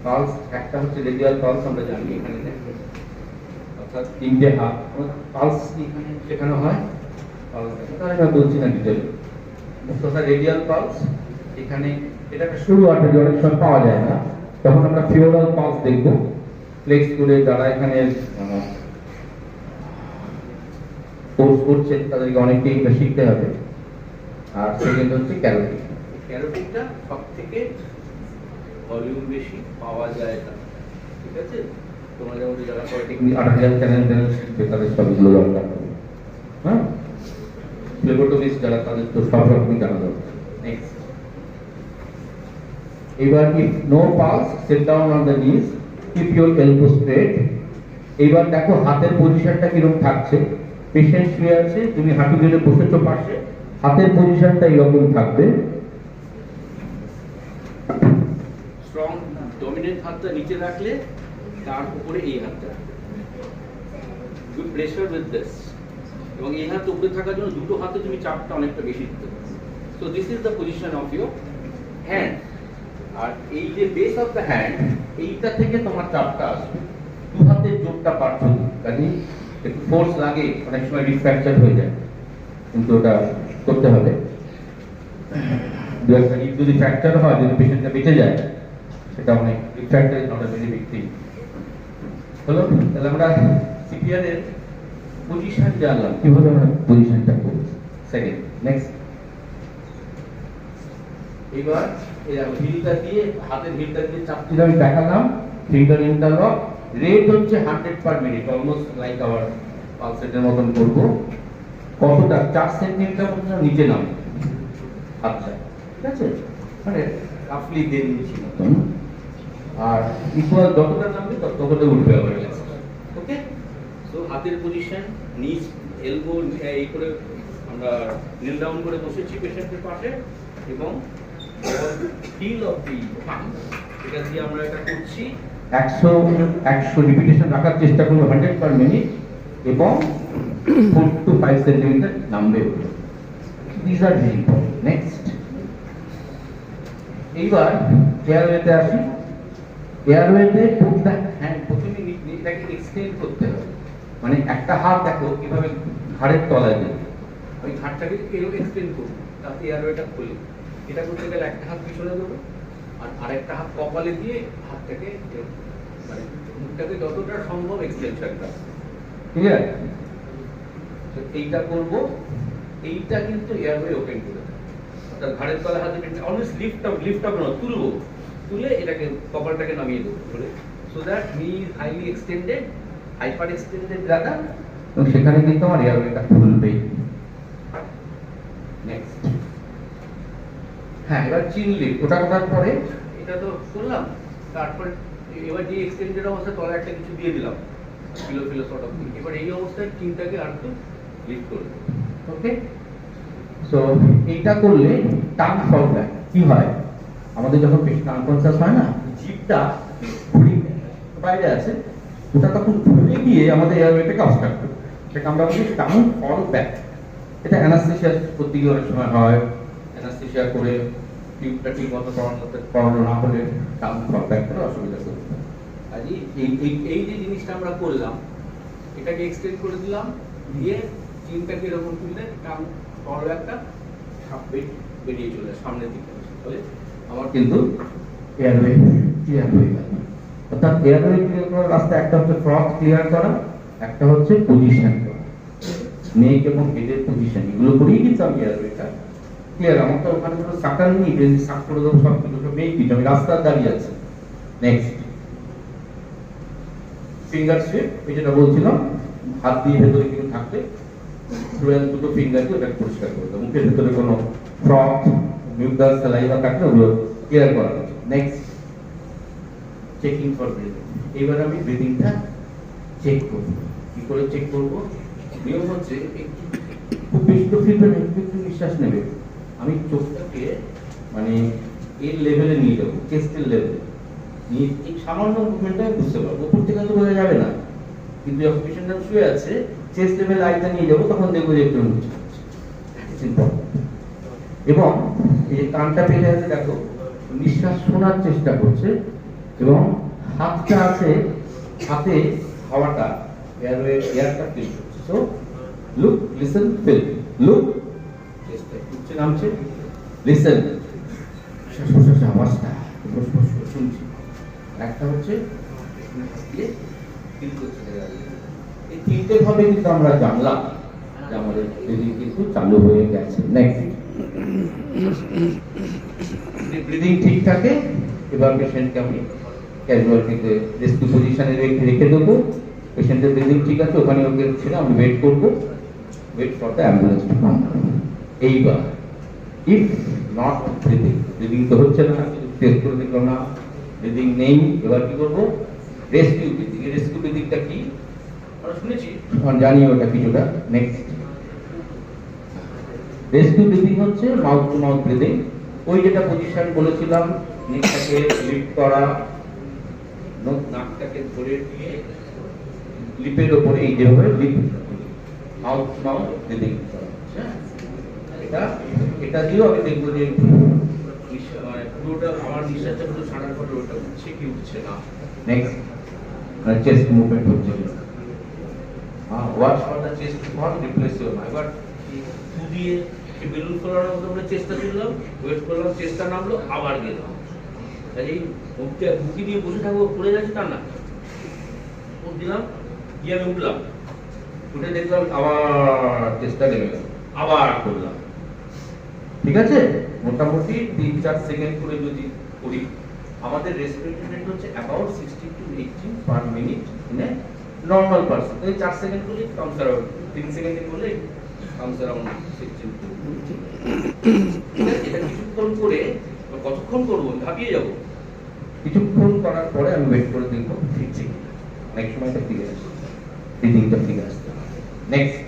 পালস একটা হচ্ছে রেডিয়াল পালস, আমরা জানি এখানে দেখবো, অর্থাৎ তিনটে হাত পালস এখানে সেখানে হয়। আমি বলছি না ডিটেলে, কথা রেডিয়াল পালস এখানে, এটা একটা শুরু আর্টারি, অনেক সময় পাওয়া যায় না, তখন আমরা ফিওরাল পালস দেখবো। ফ্লেক্স করে যারা এখানে কোর্স করছেন তাদেরকে অনেকটাই এটা শিখতে হবে। আর সেকেন্ড হচ্ছে ক্যারোটিড। ক্যারোটিডটা সব থেকে ভলিউম বেশি পাওয়া যায় না, ঠিক আছে? তোমাদের মধ্যে যারা টেকনিক 8000 চ্যানেল শিখবে তাদের সবগুলো দরকার হবে। হ্যাঁ, ফ্লেবোটমিস্ট যারা তাদের তো সব রকমই জানা দরকার। নেক্সট, এবার if no pulse, sit down on the knees, keep your elbow straight. এবার দেখো হাতের পজিশনটা কিরকম থাকছে। পেশেন্ট শুয়ে আছে, তুমি হাঁটু গেড়ে বসেছো পাশে, হাতের পজিশনটা এরকম থাকবে। স্ট্রং ডমিনেন্ট হাতটা নিচে রাখলে তার উপরে এই হাতটা, গুড প্রেসার উইথ দিস, এবং এই হাত উপরে থাকার জন্য দুটো হাতে তুমি চাপটা অনেকটা বেশি দিতে পারো। So this is the position of your hand. আর এই যে বেস অফ দ্য হ্যান্ড, এইটা থেকে তোমার চাপটা আসবে, দু হাতের জোরটা পারছো, কাজে একটু ফোর্স লাগে, অনেক সময় রিফ্র্যাকচার হয়ে যায়, কিন্তু ওটা করতে হবে। দু একটা যদি ফ্র্যাকচার হয়, যদি পেশেন্টটা বেঁচে যায়, সেটা অনেক rib fracture not a very big thing. হলো, তাহলে আমরা সিপিআর এর পজিশন জানলাম, কিভাবে আমরা পজিশনটা করব। সেকেন্ড, নেক্সট, এবার হিলটা দিয়ে, হাতের হিলটা দিয়ে চাপ দিয়ে আমি দেখালাম, ফিঙ্গার ইন্টারলক। রেট হচ্ছে 100 per minute, almost like our পালসেটের মতন করবো। কতটা? 4 সেন্টিমিটার পর্যন্ত নিচে নামে, আচ্ছা ঠিক আছে, মানে রাফলি 1.5 ইঞ্চি মতন। আর ইকুয়াল যতটা নামবে ততটা উঠবে আবার। ওকে, সো হাতের পজিশন, নিচ এলবো এই করে আমরা নীল ডাউন করে বসেছি পেশেন্টের পাশে, এবং হিল অফ দি থাম্ব, এটা দিয়ে আমরা এটা করছি। 100 রিপিটেশন রাখার চেষ্টা করব 100 পার মিনিট, এবং 4 to 5 সেন্টিমিটার নামবে। These are very important. Next, এইবার এয়ারওয়েতে আসি। এয়ারওয়েতে পুট দ্য হ্যান্ড, প্রথমে এটাকে এক্সটেন্ড করতে হবে, মানে একটা হাত দেখো কিভাবে ঘাড়ের তলায় দেবে, ওই ঘাড়টাকে এরকম এক্সটেন্ড করবো, তাতে এয়ারওয়েটা খুলে। এটা করতে গেলে একটা হাত পিছনে দেবো, আর আরেকটা হাত কপালে দিয়ে হাতটাকে মানে মুখটাকে যতটা সম্ভব এক্সটেনশনটা, ঠিক আছে? তো এইটা করব, এইটা কিন্তু এয়ারওয়ে ওপেন করে দেবে, অর্থাৎ ঘাড়ের তলায় হাতে অলওয়েজ লিফট আপ না, তুলে এটাকে কপালটাকে নামিয়ে দেবো ধরে, সো দ্যাট নি is highly extended, hyper extended rather, এবং সেখানে কিন্তু আমার এয়ারওয়েটা খুলবেই। নেক্সট, হ্যাঁ, এবার চিন লিফট, ওটা করার পরে এটা তো করলাম, তারপর এবার যে এক্সটেন্ডেড অবস্থায় তলায় একটা কিছু দিয়ে দিলাম, ফিলো ফিলো সর্ট অফ, এবার এই অবস্থায় টিমটাকে আর একটু লিফট করে দেবো। ওকে, সো এইটা করলে টাং ফল ব্যাক কি হয়, আমাদের যখন পেশেন্ট আনকনসিয়াস হয় না, জিভটা বাইরে আছে, ওটা তখন ঘুরে গিয়ে আমাদের এয়ারওয়েটাকে অবস্ট্রাক্ট করে, সেটাকে আমরা বলি টাং ফল ব্যাক। এটা অ্যানাস্থেসিয়া করতে গিয়ে অনেক সময় হয়, অ্যানাস্থেসিয়া করে টিউবটা ঠিক মতো করানো না হলে টাং ফল ব্যাক করে অসুবিধা করতে পারে। আর এই যে জিনিসটা আমরা করলাম, এটাকে এক্সটেন্ড করে দিলাম, দিয়ে টিমটাকে এরকম তুললে টান বড় একটা বেরিয়ে চলে সামনের দিকে, তাহলে আমার কিন্তু এয়ারওয়ে ক্লিয়ার হয়ে গেল। অর্থাৎ এয়ারওয়ে ক্লিয়ার করার রাস্তা একটা হচ্ছে ফ্রন্ট ক্লিয়ার করা, একটা হচ্ছে পজিশন করা, নেক এবং হেডের পজিশন, এগুলো করেই কিন্তু আমি এয়ারওয়েটা ক্লিয়ার। আমার তো ওখানে কোনো সাকার নেই, যদি সাক করে দেবো সব কিছু নেই, কিছু আমি রাস্তায় দাঁড়িয়ে আছি। নেক্সট ফিঙ্গার সুইপ, এই যেটা বলছিলাম, হাত দিয়ে ভেতরে কিছু থাকলে দুটো ফিঙ্গার দিয়ে ওটা পরিষ্কার করে দেবো, মুখের ভেতরে কোনো ফ্রক মিউকাস সালাইভা থাকলে ওগুলো ক্লিয়ার করা হচ্ছে। নেক্সট চেকিং ফর ব্রিদিং, এবার আমি ব্রিদিংটা চেক করব। কি করে চেক করব? নিয়ম হচ্ছে খুব বেশি তো ফিরবে না, একটু নিঃশ্বাস নেবে, আমি চোখটাকে মানে এর লেভেলে নিয়ে যাবো, চেস্টের লেভেলে নিয়ে এই সামান্য মুভমেন্টটা বুঝতে পারবো, উপর থেকে তো বোঝা যাবে না, কিন্তু যখন পেশেন্টটা শুয়ে আছে চেস্ট লেভেল আইটা নিয়ে যাবো, তখন দেখবো যে একটু নিচে এবং এই কানটা পেলে আছে, দেখো নিঃশ্বাস শোনার চেষ্টা করছে এবং হাতটা আছে, হাতে হাওয়াটা এয়ারটা ফিল করছে। So look, listen, feel, look, চেষ্টা উঠছে নামছে, লিসেন, শ্বাস প্রশ্বাসের আওয়াজটা শুনছি, একটা হচ্ছে ফিল করছে। এই তিনটে ভাবে কিন্তু আমরা জানলাম যে আমাদের ব্রিদিং কিন্তু চালু হয়ে গেছে। নেক্সট, ব্রিদিং ঠিক থাকে, এবার পেশেন্টকে আমি ক্যাজুয়াল থেকে রেস্কিউ পজিশনে রেখে দেবো, পেশেন্টের ব্রিদিং ঠিক আছে, ওখানে ওকে ছেড়ে আমি ওয়েট করবো, wait for the ambulance to come. এইবার ইফ নট ব্রিদিং, ব্রিদিং তো হচ্ছে না, টেস্ট করে দেখলো না, ব্রিদিং নেই, এবার কি করবো? Rescue breathing. এই রেস্কিউ ব্রিদিংটা কি আমরা শুনেছি, জানি ওটা কিছুটা। নেক্সট, রেস্কিউ ব্রিদিং হচ্ছে মাউথ টু মাউথ ব্রিদিং, ওই যেটা পজিশন বলেছিলাম, নেকটাকে লিফট করা, নাকটাকে ধরে দিয়ে লিপের উপরে এই যেভাবে lift, mouth to mouth breathing করা। এটা দিয়েও আমি দেখবো যে মানে পুরোটা আমার নিঃশ্বাসটা পুরো ছাড়ার পরে ওটা উঠছে কি উঠছে না। নেক্সট, চেস্ট মুভমেন্ট হচ্ছে কি watch for the chest for replace your my. এবার ফু দিয়ে বেলুন ফোলানোর মতো আমরা চেষ্টা করলাম, ওয়েট করলাম, চেষ্টা নামলো, আবার গেলাম। এই বুকি দিয়ে বসে থাকবো, পড়ে যাচ্ছে তা না, দিলাম গিয়ে আমি উঠলাম, উঠে দেখলাম আবার চেষ্টা নেমে গেল, আবার করলাম। ঠিক আছে, মোটামুটি 3-4 সেকেন্ড করে যদি করি, আমাদের রেসপিরেটরি রেট হচ্ছে about 60 to 80 per minute in a normal person. এই 4 সেকেন্ড করলে কাউন্টস অ্যারাউন্ড, 3 সেকেন্ড করলে কাউন্টস অ্যারাউন্ড 16 to 20। এটা কিছুক্ষণ করে, কতক্ষণ করবো ভাবিয়ে যাবো, কিছুক্ষণ করার পরে আমি ওয়েট করে দেখবো ফিরছে কিনা, অনেক সময় এটা ফিরে আসে, ব্রিদিংটা ফিরে আসতে। নেক্সট,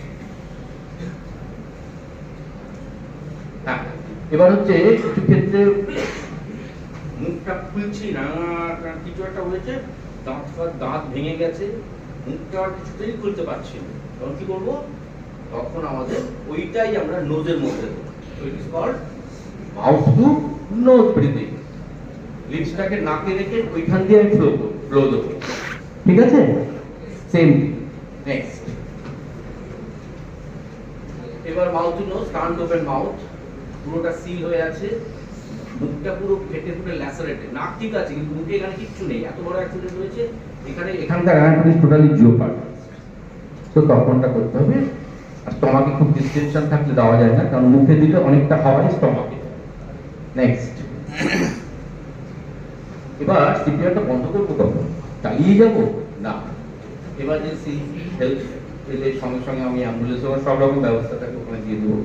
হ্যাঁ, এবার হচ্ছে কিছু ক্ষেত্রে মুখটা খুলছি না, কিছু একটা হয়েছে, দাঁত ভেঙে গেছে, মুখটা কিছুতেই খুলতে পারছি না, তখন কি করবো? তখন আমাদের ওইটাই আমরা নোজের মধ্যে দেবো, it is called mouth to nose breathing. লিপসটাকে নাকে রেখে ওইখান দিয়ে আমি ফ্লো দেবো। ঠিক আছে, সেম। নেক্সট, এবার mouth to nose, can't open mouth, পুরোটা সিল হয়ে আছে, মুখটা পুরো ফেটে ফুটে ল্যাসারেটেড, নাক ঠিক আছে কিন্তু মুখে এখানে কিচ্ছু নেই, এত বড় অ্যাক্সিডেন্ট হয়েছে, এখানে এখানকার অ্যানাটমি টোটালি জিওপার্ট। তো তখনটা করতে হবে। আর স্টমাকে খুব ডিস্টেনশন থাকলে দেওয়া যায় না, কারণ মুখে দিলে অনেকটা হাওয়াই স্টমাকে। নেক্সট, এবার সিপিআরটা বন্ধ করবো কখন? চালিয়ে যাবো না, এমার্জেন্সি হেল্প পেলে সঙ্গে সঙ্গে আমি অ্যাম্বুলেন্স সব রকম ব্যবস্থাটাকে ওখানে দিয়ে দেবো।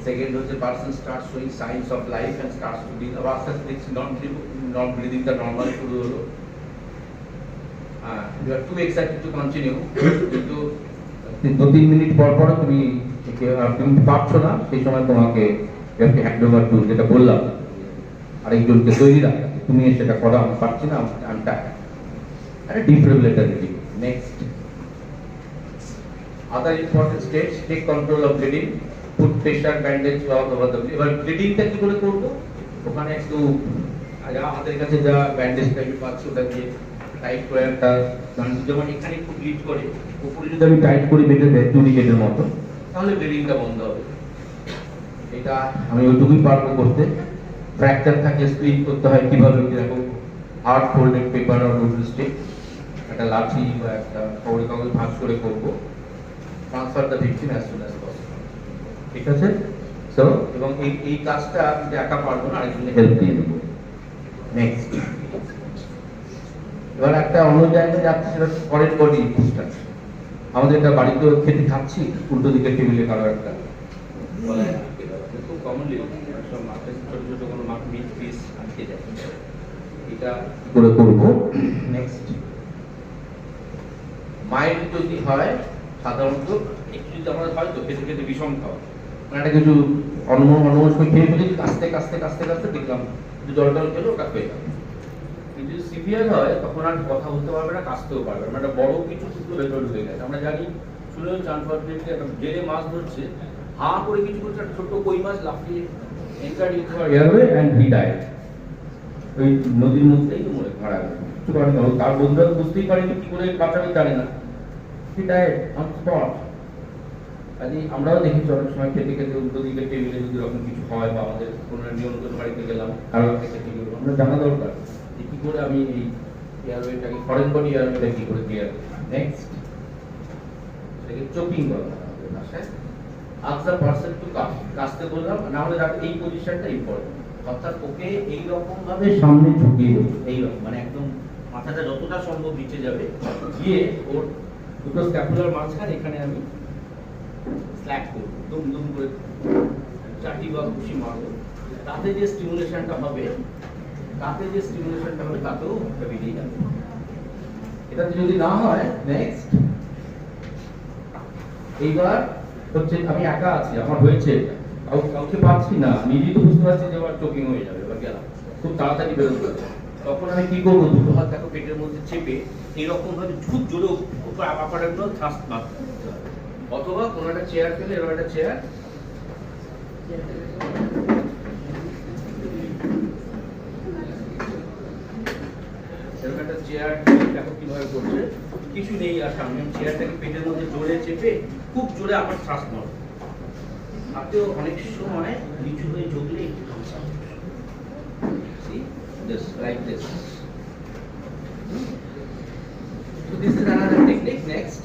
সেকেন্ড হচ্ছে person start showing signs of life and starts to breathe, আবার আস্তে আস্তে দেখছি নট ব্রিদিংটা নর্মাল শুরু হলো, you are too excited to continue কিন্তু 2-3 মিনিট পর পর তুমি পারছো না, সেই সময় তোমাকে হ্যান্ড ওভার টু, যেটা বললাম আরেকজনকে তৈরি রাখা, তুমি সেটা করো, আমি পারছি না, আমি একটা defibrillator ready. Next, other important steps: take control of bleeding, put pressure bandage all over the bleeding. এবার ব্লিডিংটা কি করে করবো? ওখানে একটু আমাদের কাছে যা ব্যান্ডেজ টাইপের পাচ্ছি ওটাকে টাইট করে একটা, যেমন এখানে একটু ব্লিড করে, উপরে যদি আমি টাইট করি বেঁধে দেয় টুনিকেটের মতো, তাহলে ব্লিডিংটা বন্ধ হবে। এটা আমি ওইটুকুই পারবো করতে। ফ্র্যাকচার থাকলে স্প্লিট করতে হয় কিভাবে, যেরকম হার্ড ফোল্ডেড পেপার আর রুল স্টিক, একটা লাঠি বা একটা খবরের কাগজ ভাঁজ করে করবো। Transfer the victim as soon as possible, ঠিক আছে? সো এবং এই কাজটা আমি একা পারবো না, আরেকজনের হেল্প দিয়ে দেবো। নেক্সট, এবার একটা অন্য জায়গায় যাচ্ছি, সেটা ফরেন বডি ইনস্ট্রাকশন। আমাদের একটা বাড়িতে খেতে খাচ্ছি, উল্টো দিকে টেবিলে কারো একটা বলে খুব কমনলি সব মাছের ছোট ছোট কোনো মিট পিস আটকে যায়, এটা কি করে করবো? নেক্সট, মাইল্ড যদি হয়, সাধারণত একটু যদি আমাদের হয় তো খেতে খেতে বিষম খাওয়া, মানে একটা কিছু অনমস্ক খেয়ে ফেলে কাস্তে কাস্তে কাস্তে কাস্তে দেখলাম যে জলটা খেলে ওটা হয়ে যাবে। কিন্তু যদি সিভিয়ার হয় তখন আর কথা বলতে পারবে না, কাশতেও পারবে না, একটা বড় কিছু শুধু ভেতরে ঢুকে গেছে। আমরা জানি শুনেও চানপাটকে একটা জেলে মাছ ধরছে, হা করে কিছু করছে, একটা ছোট্ট কই মাছ লাফিয়ে enter into our airway and he died. ওই নদীর মধ্যেই মরে মারা গেল, কিছু করেন না, তার বন্ধুরা বুঝতেই পারেনি কি করে বাঁচাবে জানে না, হি ডাইড অন স্পট। কাজে আমরাও দেখেছি অনেক সময় খেতে খেতে উল্টো দিকে টেবিলে যদি এরকম কিছু হয়, বা আমাদের কোনো নিয়ন্ত্রণ বাড়িতে গেলাম কারো খেতে কি করবো, আমরা জানা দরকার যে কি করে আমি এই এয়ারওয়েটাকে, ফরেন বডি এয়ারওয়েটা কি করে ক্লিয়ার করি। নেক্সট, এটাকে চোকিং বলা হয় আমাদের ভাষায়। আস্ক দ্য পারসন টু কাশতে বললাম না, হলে এই পজিশনটা ইম্পর্টেন্ট, অর্থাৎ ওকে এইরকম ভাবে সামনে ঝুঁকিয়ে দেবো, এইরকম মানে একদম মাথাটা যতটা সম্ভব নিচে যাবে, গিয়ে ওর দুটো স্ক্যাপুলার মাঝখানে এখানে আমি স্ল্যাক করবো, দুম দুম করে চাটি বা ঘুষি মারবো, তাতে যে স্টিমুলেশনটা হবে তাতেও বেরিয়ে যাবে। এটাতে যদি না হয়, নেক্সট, এইবার হচ্ছে আমি একা আছি, আমার হয়েছে কাউকে পাচ্ছি না, নিজেই তো বুঝতে পারছি যে আমার চোকিং হয়ে যাবে বা গেলাম, খুব তাড়াতাড়ি বেরোতে হবে। তখন আমি কি করবো, দুটো হাত দেখো পেটের মধ্যে চেপে এইরকম ভাবে খুব জোরে উপর আপারের জন্য থ্রাস্ট মারতে হবে, অথবা কোনো একটা চেয়ার পেলে, এরকম একটা চেয়ার দেখো কিভাবে করছে, কিছু নেই আর সামনে চেয়ারটাকে পেটের মধ্যে জোরে চেপে খুব জোরে আমার শ্বাস মারো, হাতেও অনেক সময় নিচু হয়ে ঝুঁকলে একটু সমস্যা হবে। See this like this. So this is another technique. Next,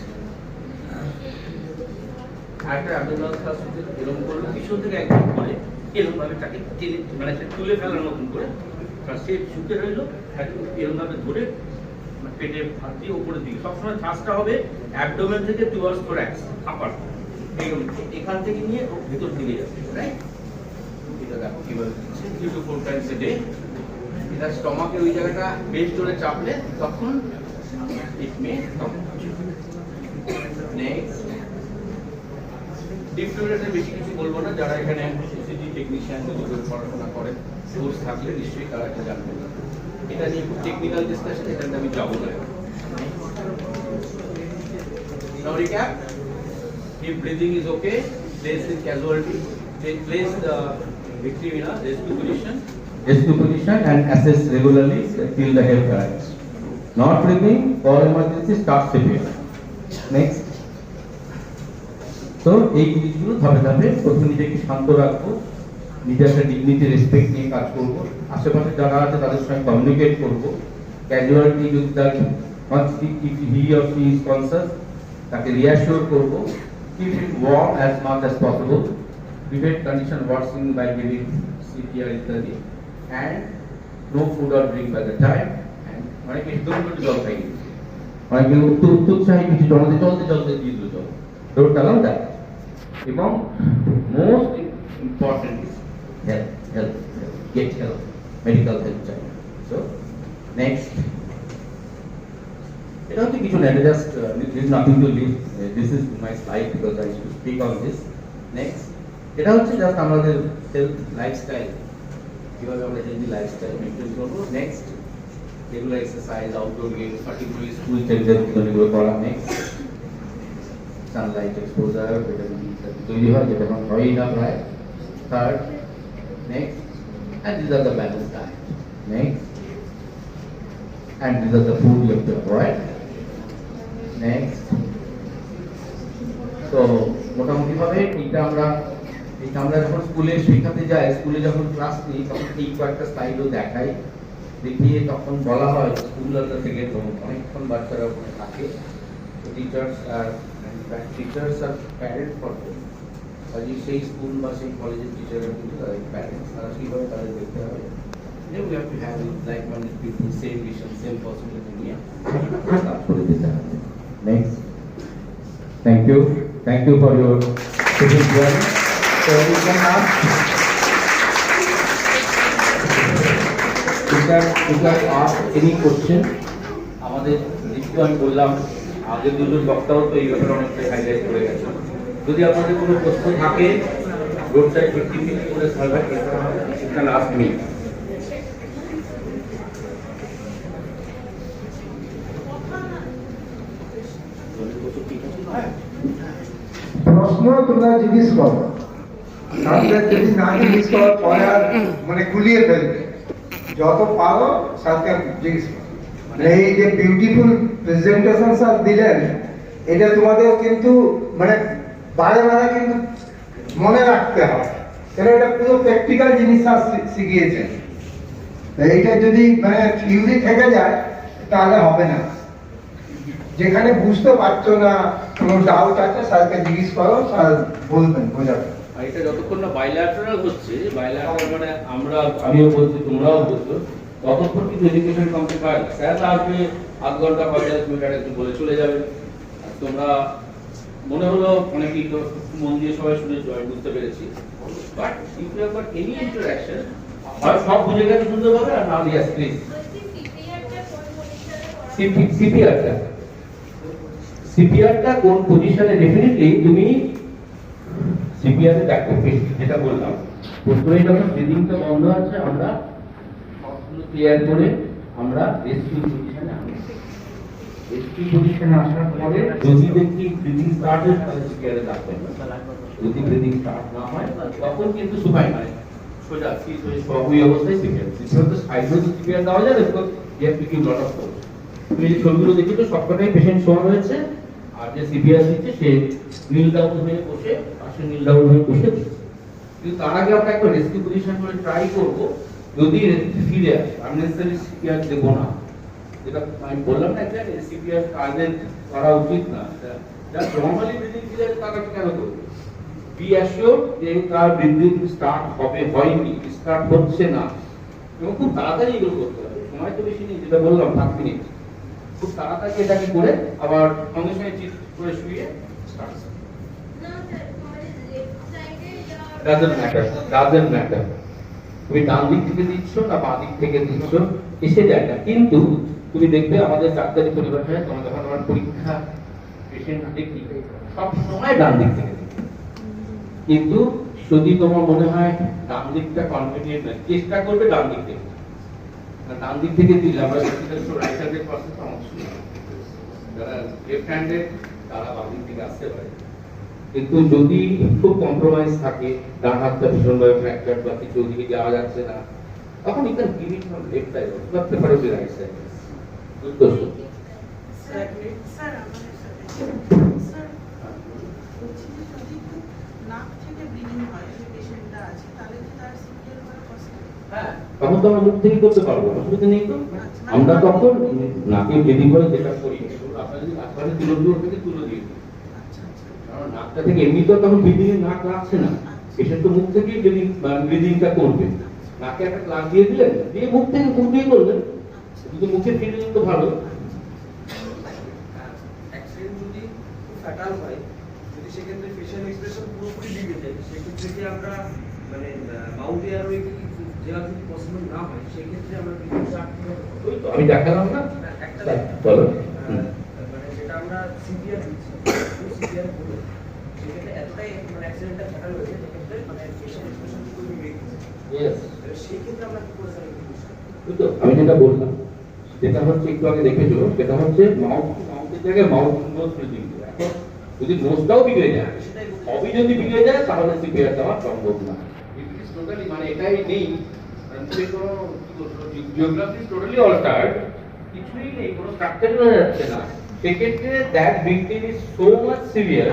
একটা abdominal thrust এরকম করলে পিছন থেকে একদম করে এরকম ভাবে তাকে টেনে, মানে তুলে ফেলার মতন করে সে ঝুঁকে রইলো, এরকম ভাবে ধরে পেটে হাত দিয়ে উপরের দিকে, সবসময় থ্রাস্টটা হবে অ্যাবডোমেন থেকে টুয়ার্ডস থোরাক্স, আপার, এখান থেকে নিয়ে ভিতর দিকে যাবে, রাইট? এটা দেখো কিভাবে দিচ্ছে, 3 to 4 টাইমস এ ডে। এটা স্টমাকে ওই জায়গাটা বেশ জোরে চাপলে তখন ইট মে স্টপ। নেক্সট, ডিফিব্রিলেটর বেশি কিছু বলবো না, যারা এখানে ইসিজি টেকনিশিয়ান যদি পড়াশোনা করেন কোর্স থাকলে নিশ্চয়ই তারা এটা জানবেন। এটা নিয়ে খুব টেকনিক্যাল ডিসকাশন, এটাতে আমি যাবো না। Now recap. If breathing is okay, place in casualty, then place the victim in a rescue position and assess regularly till the help arrives. Not breathing or emergency, start CPR. Next. So এই জিনিসগুলো ধাপে ধাপে প্রথমে নিজেকে শান্ত রাখবো, নিজের একটা dignity respect নিয়ে কাজ করবো, আশেপাশে যারা আছে তাদের সঙ্গে কমিউনিকেট করবো, ক্যাজুয়ালিটি যদি তার if he or she is conscious তাকে রিঅ্যাসিওর করবো, keep him warm as much as possible, prevent condition worsening by giving CPR ইত্যাদি, and no food or drink by the time, and অনেকে দৌড় করে জল খাই, অনেকে উৎসাহী কিছু চলতে দিয়ে দিল জল, don't allow that. এবং most important is help, get help, medical help চাই। So next, এটা হচ্ছে কিছু না, এটা just this nothing to leave, this is my slide because I should speak on this. Next, এটা হচ্ছে জাস্ট আমাদের হেলথ লাইফস্টাইল, কিভাবে আমরা হেলদি লাইফস্টাইল মেনটেন করবো। Next, regular exercise, outdoor games, particularly school চাইল্ডদের এগুলো করা। Next, sunlight exposure, vitamin D তৈরি হয়, যেটা এখন হয়ই না প্রায়। Third, next, and these are the balanced diet. Next, and these are the food you have to avoid. Next, so মোটামুটি ভাবে এটা আমরা যখন স্কুলে শেখাতে যাই, স্কুলে যখন ক্লাস নিই তখন এই কয়েকটা স্লাইডও দেখাই, দেখিয়ে তখন বলা হয় স্কুল থেকে অনেকক্ষণ বাচ্চারা ওখানে থাকে, teachers are parent for them, কাজে সেই স্কুল বা সেই কলেজের টিচাররা কিন্তু তাদের প্যারেন্টস, তারা সেইভাবে তাদের দেখতে হবে। We have to have like-minded people, same vision, same possibility নিয়ে কাজ করে যেতে হবে। Next, thank you for your participation. So we can ask any question. আমাদের যেহেতু আমি বললাম আগের দুজন বক্তাও তো এই ব্যাপারে অনেকটা হাইলাইট করে গেছে, যদি আপনাদের কোনো প্রশ্ন থাকে রোড সাইড অ্যাক্টিভিটি করে সার্ভে করতে হবে, সেটা লাস্ট মিনিট। প্রশ্ন তোমরা জিজ্ঞেস করো, তাহলে যদি না জিজ্ঞেস করো পরে আর মানে গুলিয়ে ফেলবে, যত পারো স্যারকে জিজ্ঞেস করো। এই যে বিউটিফুল প্রেজেন্টেশন স্যার দিলেন, এটা তোমাদের কিন্তু মানে বারে বারে কিন্তু মনে রাখতে হবে, কেন এটা পুরো প্র্যাকটিক্যাল জিনিস স্যার শিখিয়েছেন। এইটা যদি মানে থিওরি থেকে যায় তাহলে হবে না। যেখানে বুঝতে পারছো না, কোনো ডাউট আছে স্যারকে জিজ্ঞেস করো, স্যার বলবেন, বোঝাবেন। আর এটা যতক্ষণ না বাইল্যাটারাল হচ্ছে, বাইল্যাটারাল মানে আমিও বলছি তোমরাও বলছো, ততক্ষণ কিন্তু এডুকেশন কমপ্লিট হয় না। স্যার আসবে আধ ঘন্টা 45 মিনিট একটু বলে চলে যাবে, আর তোমরা মনে হলো অনেকেই তো মন দিয়ে সবাই শুনেছো, আমি বুঝতে পেরেছি, but if you have got any interaction, হয় সব বুঝে গেছে সুন্দরভাবে, আর না ইয়েস প্লিজ। সিপিআরটা কোন পজিশনে, ডেফিনেটলি তুমি সিপিআরে দেখো, যেটা বললাম প্রথমে যখন ব্রিদিংটা বন্ধ আছে আমরা সবগুলো ক্লিয়ার করে আমরা রেস্টিং পজিশনে আসি। রেস্টিং পজিশনে আসার পরে যদি দেখি ব্রিদিং স্টার্ট হয় তাহলে সিপিআরে রাখবেন, যদি ব্রিদিং স্টার্ট না হয় তখন কিন্তু সুপাইন সোজা সিট হয়ে ওই অবস্থায় সিপিআর তো সাইডে সিপিআর দেওয়া যাবে, তো you have to give lot of force. তুমি যে ছবিগুলো দেখেছো সবকটাই পেশেন্ট শোয়া হয়েছে, আর যে সিপিআর দিচ্ছে সে নীল ডাউন হয়ে বসে, পাশে নীল ডাউন হয়ে বসে দিচ্ছে। কিন্তু তার আগে আমরা একটা রেস্কিউ পজিশন করে ট্রাই করবো, যদি ফিরে আসে আননেসেসারি সিপিআর দেবো না, যেটা আমি বললাম না যে সিপিআর কাজের করা উচিত না, যা নরমালি ব্রিদিং ক্লিয়ার তারা কেন করবে, বি অ্যাসিওর যে তার ব্রিদিং স্টার্ট হবে, হয়নি, স্টার্ট হচ্ছে না, এবং খুব তাড়াতাড়ি এগুলো করতে হবে, সময় তো বেশি নেই, যেটা বললাম 5 মিনিট, খুব তাড়াতাড়ি এটাকে করে আবার সঙ্গে সঙ্গে চিট করে শুয়ে স্টার্ট। ডাজন্ট ম্যাটার তুমি ডান দিক থেকে দিচ্ছ না বাঁ দিক থেকে দিচ্ছ, এসে যায় না। কিন্তু তুমি দেখবে আমাদের ডাক্তারি পরিভাষায় তোমার যখন আমার পরীক্ষা পেশেন্ট দেখি সব সময় ডান দিক থেকে দিচ্ছি, কিন্তু যদি তোমার মনে হয় ডান দিকটা কনভিনিয়েন্ট না, চেষ্টা করবে ডান দিক থেকে। ডান দিক থেকে দিলে আমরা রাইট হ্যান্ডেড পার্সন সমস্যা, যারা লেফট হ্যান্ডেড তারা বাম দিক থেকে আসতে পারে, কিন্তু যদি খুব কম্প্রোমাইজ থাকে, ডান হাতটা ভীষণভাবে ফ্র্যাকচার বা কিছু ওদিকে যাওয়া যাচ্ছে না, তখন you can give it from left side or preferably right side. বুঝতে পারছো? স্যার আমাদের সাথে স্যার বলছি যে যদি নাক থেকে ব্লিডিং হয়, যে পেশেন্টটা আছে, তাহলে কি তার সিপিআর করা পসিবল? হ্যাঁ, তখন তো আমরা মুখ থেকে করতে পারবো, অসুবিধা নেই তো। আমরা তখন নাকে ব্লিডিং করে যেটা করি, আপনারা যদি নাকটা তুলে দিয়ে থেকে তুলে দিয়ে দিই, কারণ নাকটা থেকে এমনি তো তখন ব্লিডিং এর নাক লাগছে না, পেশেন্ট তো মুখ থেকেই ব্লিডিংটা করবে, নাকে একটা ক্লাস দিয়ে দিলেন, দিয়ে মুখ থেকে মুখ দিয়ে করবেন, কিন্তু মুখে ব্লিডিং তো ভালো। অ্যাক্সিডেন্ট যদি ফ্যাটাল হয়, যদি সেক্ষেত্রে ফেশিয়াল এক্সপ্রেশন পুরোপুরি লিখে যায়, সেক্ষেত্রে কি আমরা মানে মাউথ এয়ার ওয়ে যেটা যদি পসিবল না হয়, সেক্ষেত্রে আমরা আমি দেখালাম না, বলো। সিভিয়ার দিচ্ছি সিভিয়ার হলো সেক্ষেত্রে এতটাই মানে অ্যাক্সিডেন্টটা ফ্যাটাল হয়েছে যেক্ষেত্রে মানে ফেশিয়াল এক্সপ্রেশন পুরো মিলিয়ে গেছে ইয়েস, সেই ক্ষেত্রে আমরা কি করে স্যার তো আমি যেটা বললাম, যেটা হচ্ছে একটু আগে দেখেছো, সেটা হচ্ছে মাউথের জায়গায় মাউথ নোজ ব্রিদিং। এখন যদি নোজটাও বিগড়ে যায়, সবই যদি বিগড়ে যায়, তাহলে সিপিআর দেওয়া সম্ভব না। টোটালি মানে এটাই নেই, মুখে কোনো জিওগ্রাফি টোটালি অল্টার্ড, কিছুই নেই, কোনো স্ট্রাকচার হয়ে যাচ্ছে না। সেক্ষেত্রে that victim is so much severe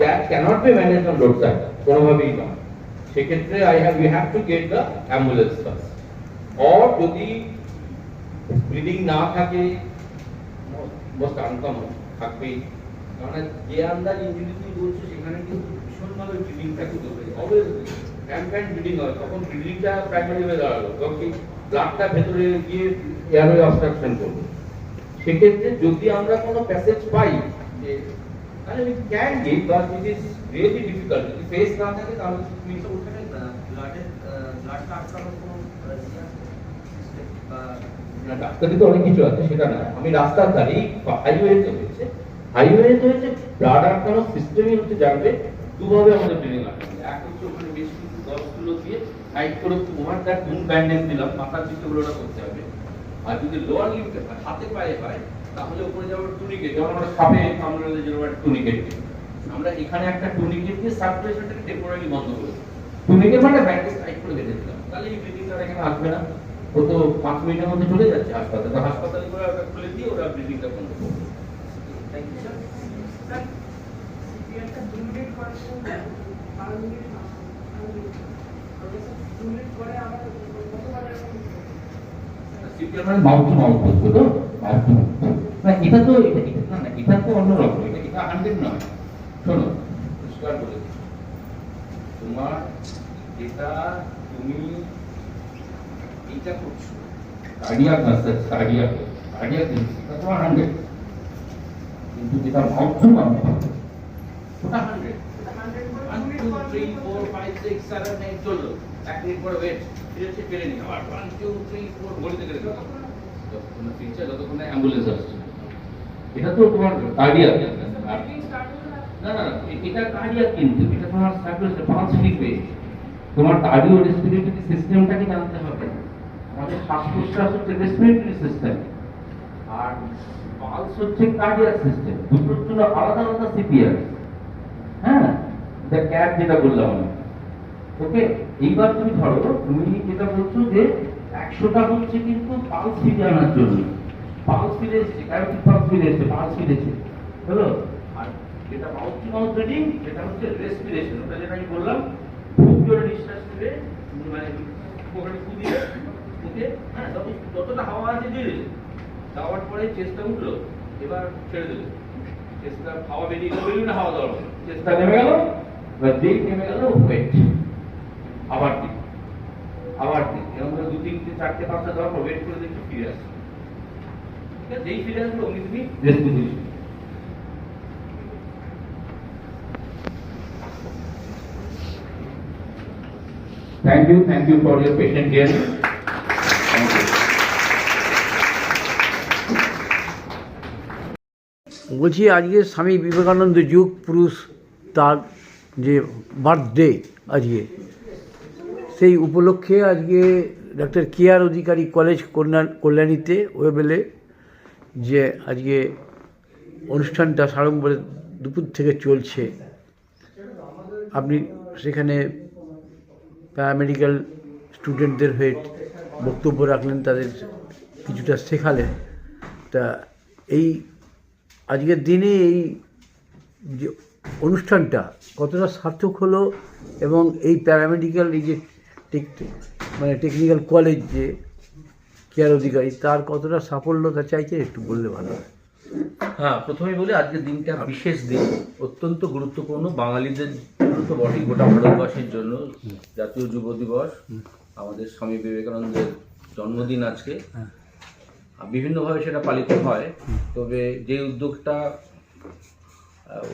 that cannot be managed on road side, কোনোভাবেই না। সেক্ষেত্রে we have to get the ambulance first. or যদি ব্লিডিং না থাকে, মোস্ট আনকমন থাকবেই, কারণ যে আন্দাজ ইঞ্জুরি তুমি বলছো সেখানে কিন্তু ভীষণভাবে ব্লিডিংটা কিন্তু অলওয়েজ র্যাম্প্যান্ট ব্লিডিং হয়, তখন ব্লিডিংটা প্রাইমারি হয়ে দাঁড়ালো, তখন কি ব্লাডটা ভেতরে গিয়ে এয়ারওয়ে অবস্ট্রাকশন করবে। সেক্ষেত্রে যদি আমরা কোনো প্যাসেজ পাই, যে তাহলে we can give, but it is really difficult. যদি ফেস না থাকে তাহলে তুমি ওখানে ব্লাডটা আটকানোর কোনো সিস্টেম বা না, ডাক্তারি তো অনেক কিছু আছে, সেটা না। আমি রাস্তার ধারেই হাইওয়েতে হয়েছে, ব্লাড আটকানোর সিস্টেমই হচ্ছে জানবে দুভাবে আমাদের ব্লিডিং আটকানো। এক হচ্ছে ওখানে বেশ কিছু দশগুলো দিয়ে টাইট করে ওভার দ্যাট মুন ব্যান্ডেজ দিলাম, মাথার পিছনে ওটা করতে হবে। আর যদি লোয়ার লিম্ফে হয়, হাতে পায়ে হয়, তাহলে উপরে যাওয়ার টুনিকেট, যেমন আমরা সাপে কামড়ালে যেরকম একটা টুনিকেট, আমরা এখানে একটা টুনিকেট দিয়ে সার্কুলেশনটাকে টেম্পোরারি বন্ধ করে দিই। টুনিকেট মানে ব্যান্ডেজ টাইট করে বেঁধে দিলাম, তাহলে এই ব্লিডিংটা এখানে আসবে না। ও তো 5 মিনিটের মধ্যে চলে যাচ্ছে হাসপাতালে, তো হাসপাতালে করে ওটা খুলে দিয়ে ওরা ব্লিডিংটা বন্ধ করবে। থ্যাংক ইউ স্যার স্যার সিপিআরটা 2 মিনিট করে 12 মিনিট না 2 মিনিট করে আমরা কতবার এরকম সিপিআর মানে মাউথ টু মাউথ বলছো তো, মাউথ টু মাউথ না, এটা তো না না, এটা তো অন্যরকম, এটা 100 নয়। শোনো, পরিষ্কার বলে দিচ্ছি, তোমার যেটা তুমি এইটা করছো কার্ডিয়াক ম্যাসাজ, কার্ডিয়াক এটা তোমার 100, কিন্তু যেটা মাউথ টু মাউথ ওটা 100। 1 2 3 4 5 6 7 8 চলো, এক মিনিট পরে ওয়েট, ফিরে এসে ফেলে নি, আবার 1 2 3 4 বলতে গেলে যতক্ষণ ফিরছে, যতক্ষণ অ্যাম্বুলেন্স আসছে। এটা তো তোমার কার্ডিয়াক না না, এটা কার্ডিয়াক, কিন্তু এটা তোমার সার্কুলেশন পালস লিখবে, তোমার কার্ডিও রেসপিরেটরি সিস্টেমটাকে জানতে হবে। আমাদের শ্বাস প্রশ্বাস হচ্ছে রেসপিরেটরি সিস্টেম, আর পালস হচ্ছে কার্ডিয়াক সিস্টেম, দুটোর জন্য আলাদা আলাদা সিপিআর। হ্যাঁ, এটা ক্যাপ যেটা বললাম আমি। ওকে, এইবার তুমি ধরো, তুমি যেটা বলছো যে 100টা হচ্ছে কিন্তু পালস ফিরে আনার জন্য, পালস ফিরে এসেছে, কারোটিক পালস ফিরে এসেছে, পালস ফিরেছে, হলো। আর যেটা মাউথ টু মাউথ ব্রিদিং, যেটা হচ্ছে রেসপিরেশন, ওটা যেটা আমি বললাম, খুব জোরে নিঃশ্বাস নেবে, মানে পকেটে ফুদিয়ে ওকে, হ্যাঁ, যতটা হাওয়া আছে দিয়ে দিলে, যাওয়ার পরে চেষ্টা উঠলো, এবার ছেড়ে দিলে, চেষ্টা হাওয়া বেরিয়ে গেল, বেরিয়ে না হাওয়া দেওয়ার পরে চেষ্টা নেমে গেল, এবার যেই নেমে গেল ওয়েট, আবার দিন, আবার দিন, এরকম করে 2 3 4 5টা দেওয়ার পর ওয়েট করে দেখি ফিরে আসে। ঠিক আছে, যেই ফিরে আসলো অমনি তুমি rest position. Thank you for your patient hearing. Thank you. বলছি, আজকে স্বামী বিবেকানন্দ যুগ পুরুষ তার যে বার্থডে আজকে, সেই উপলক্ষে আজকে ডক্টর কেআর অধিকারী কলেজ কল্যাণীতে ওয়েবেলে যে আজকে অনুষ্ঠানটা সাড়ম্বরে দুপুর থেকে চলছে, আপনি সেখানে প্যারামেডিক্যাল স্টুডেন্টদের হয়ে বক্তব্য রাখলেন, তাদের কিছুটা শেখালেন। তা এই আজকের দিনে এই যে অনুষ্ঠানটা কতটা সার্থক হলো, এবং এই প্যারামেডিক্যাল এই যে টেকনিক্যাল কলেজ যে কেআর অধিকারী, তার কতটা সাফল্যতা চাইছে একটু বললে ভালো হয়। হ্যাঁ, প্রথমেই বলি আজকের দিনটা বিশেষ দিন, অত্যন্ত গুরুত্বপূর্ণ বাঙালিদের তো বটেই, গোটা ভারতবাসীর জন্য জাতীয় যুব দিবস, আমাদের স্বামী বিবেকানন্দের জন্মদিন আজকে। বিভিন্নভাবে সেটা পালিত হয়, তবে যে উদ্যোগটা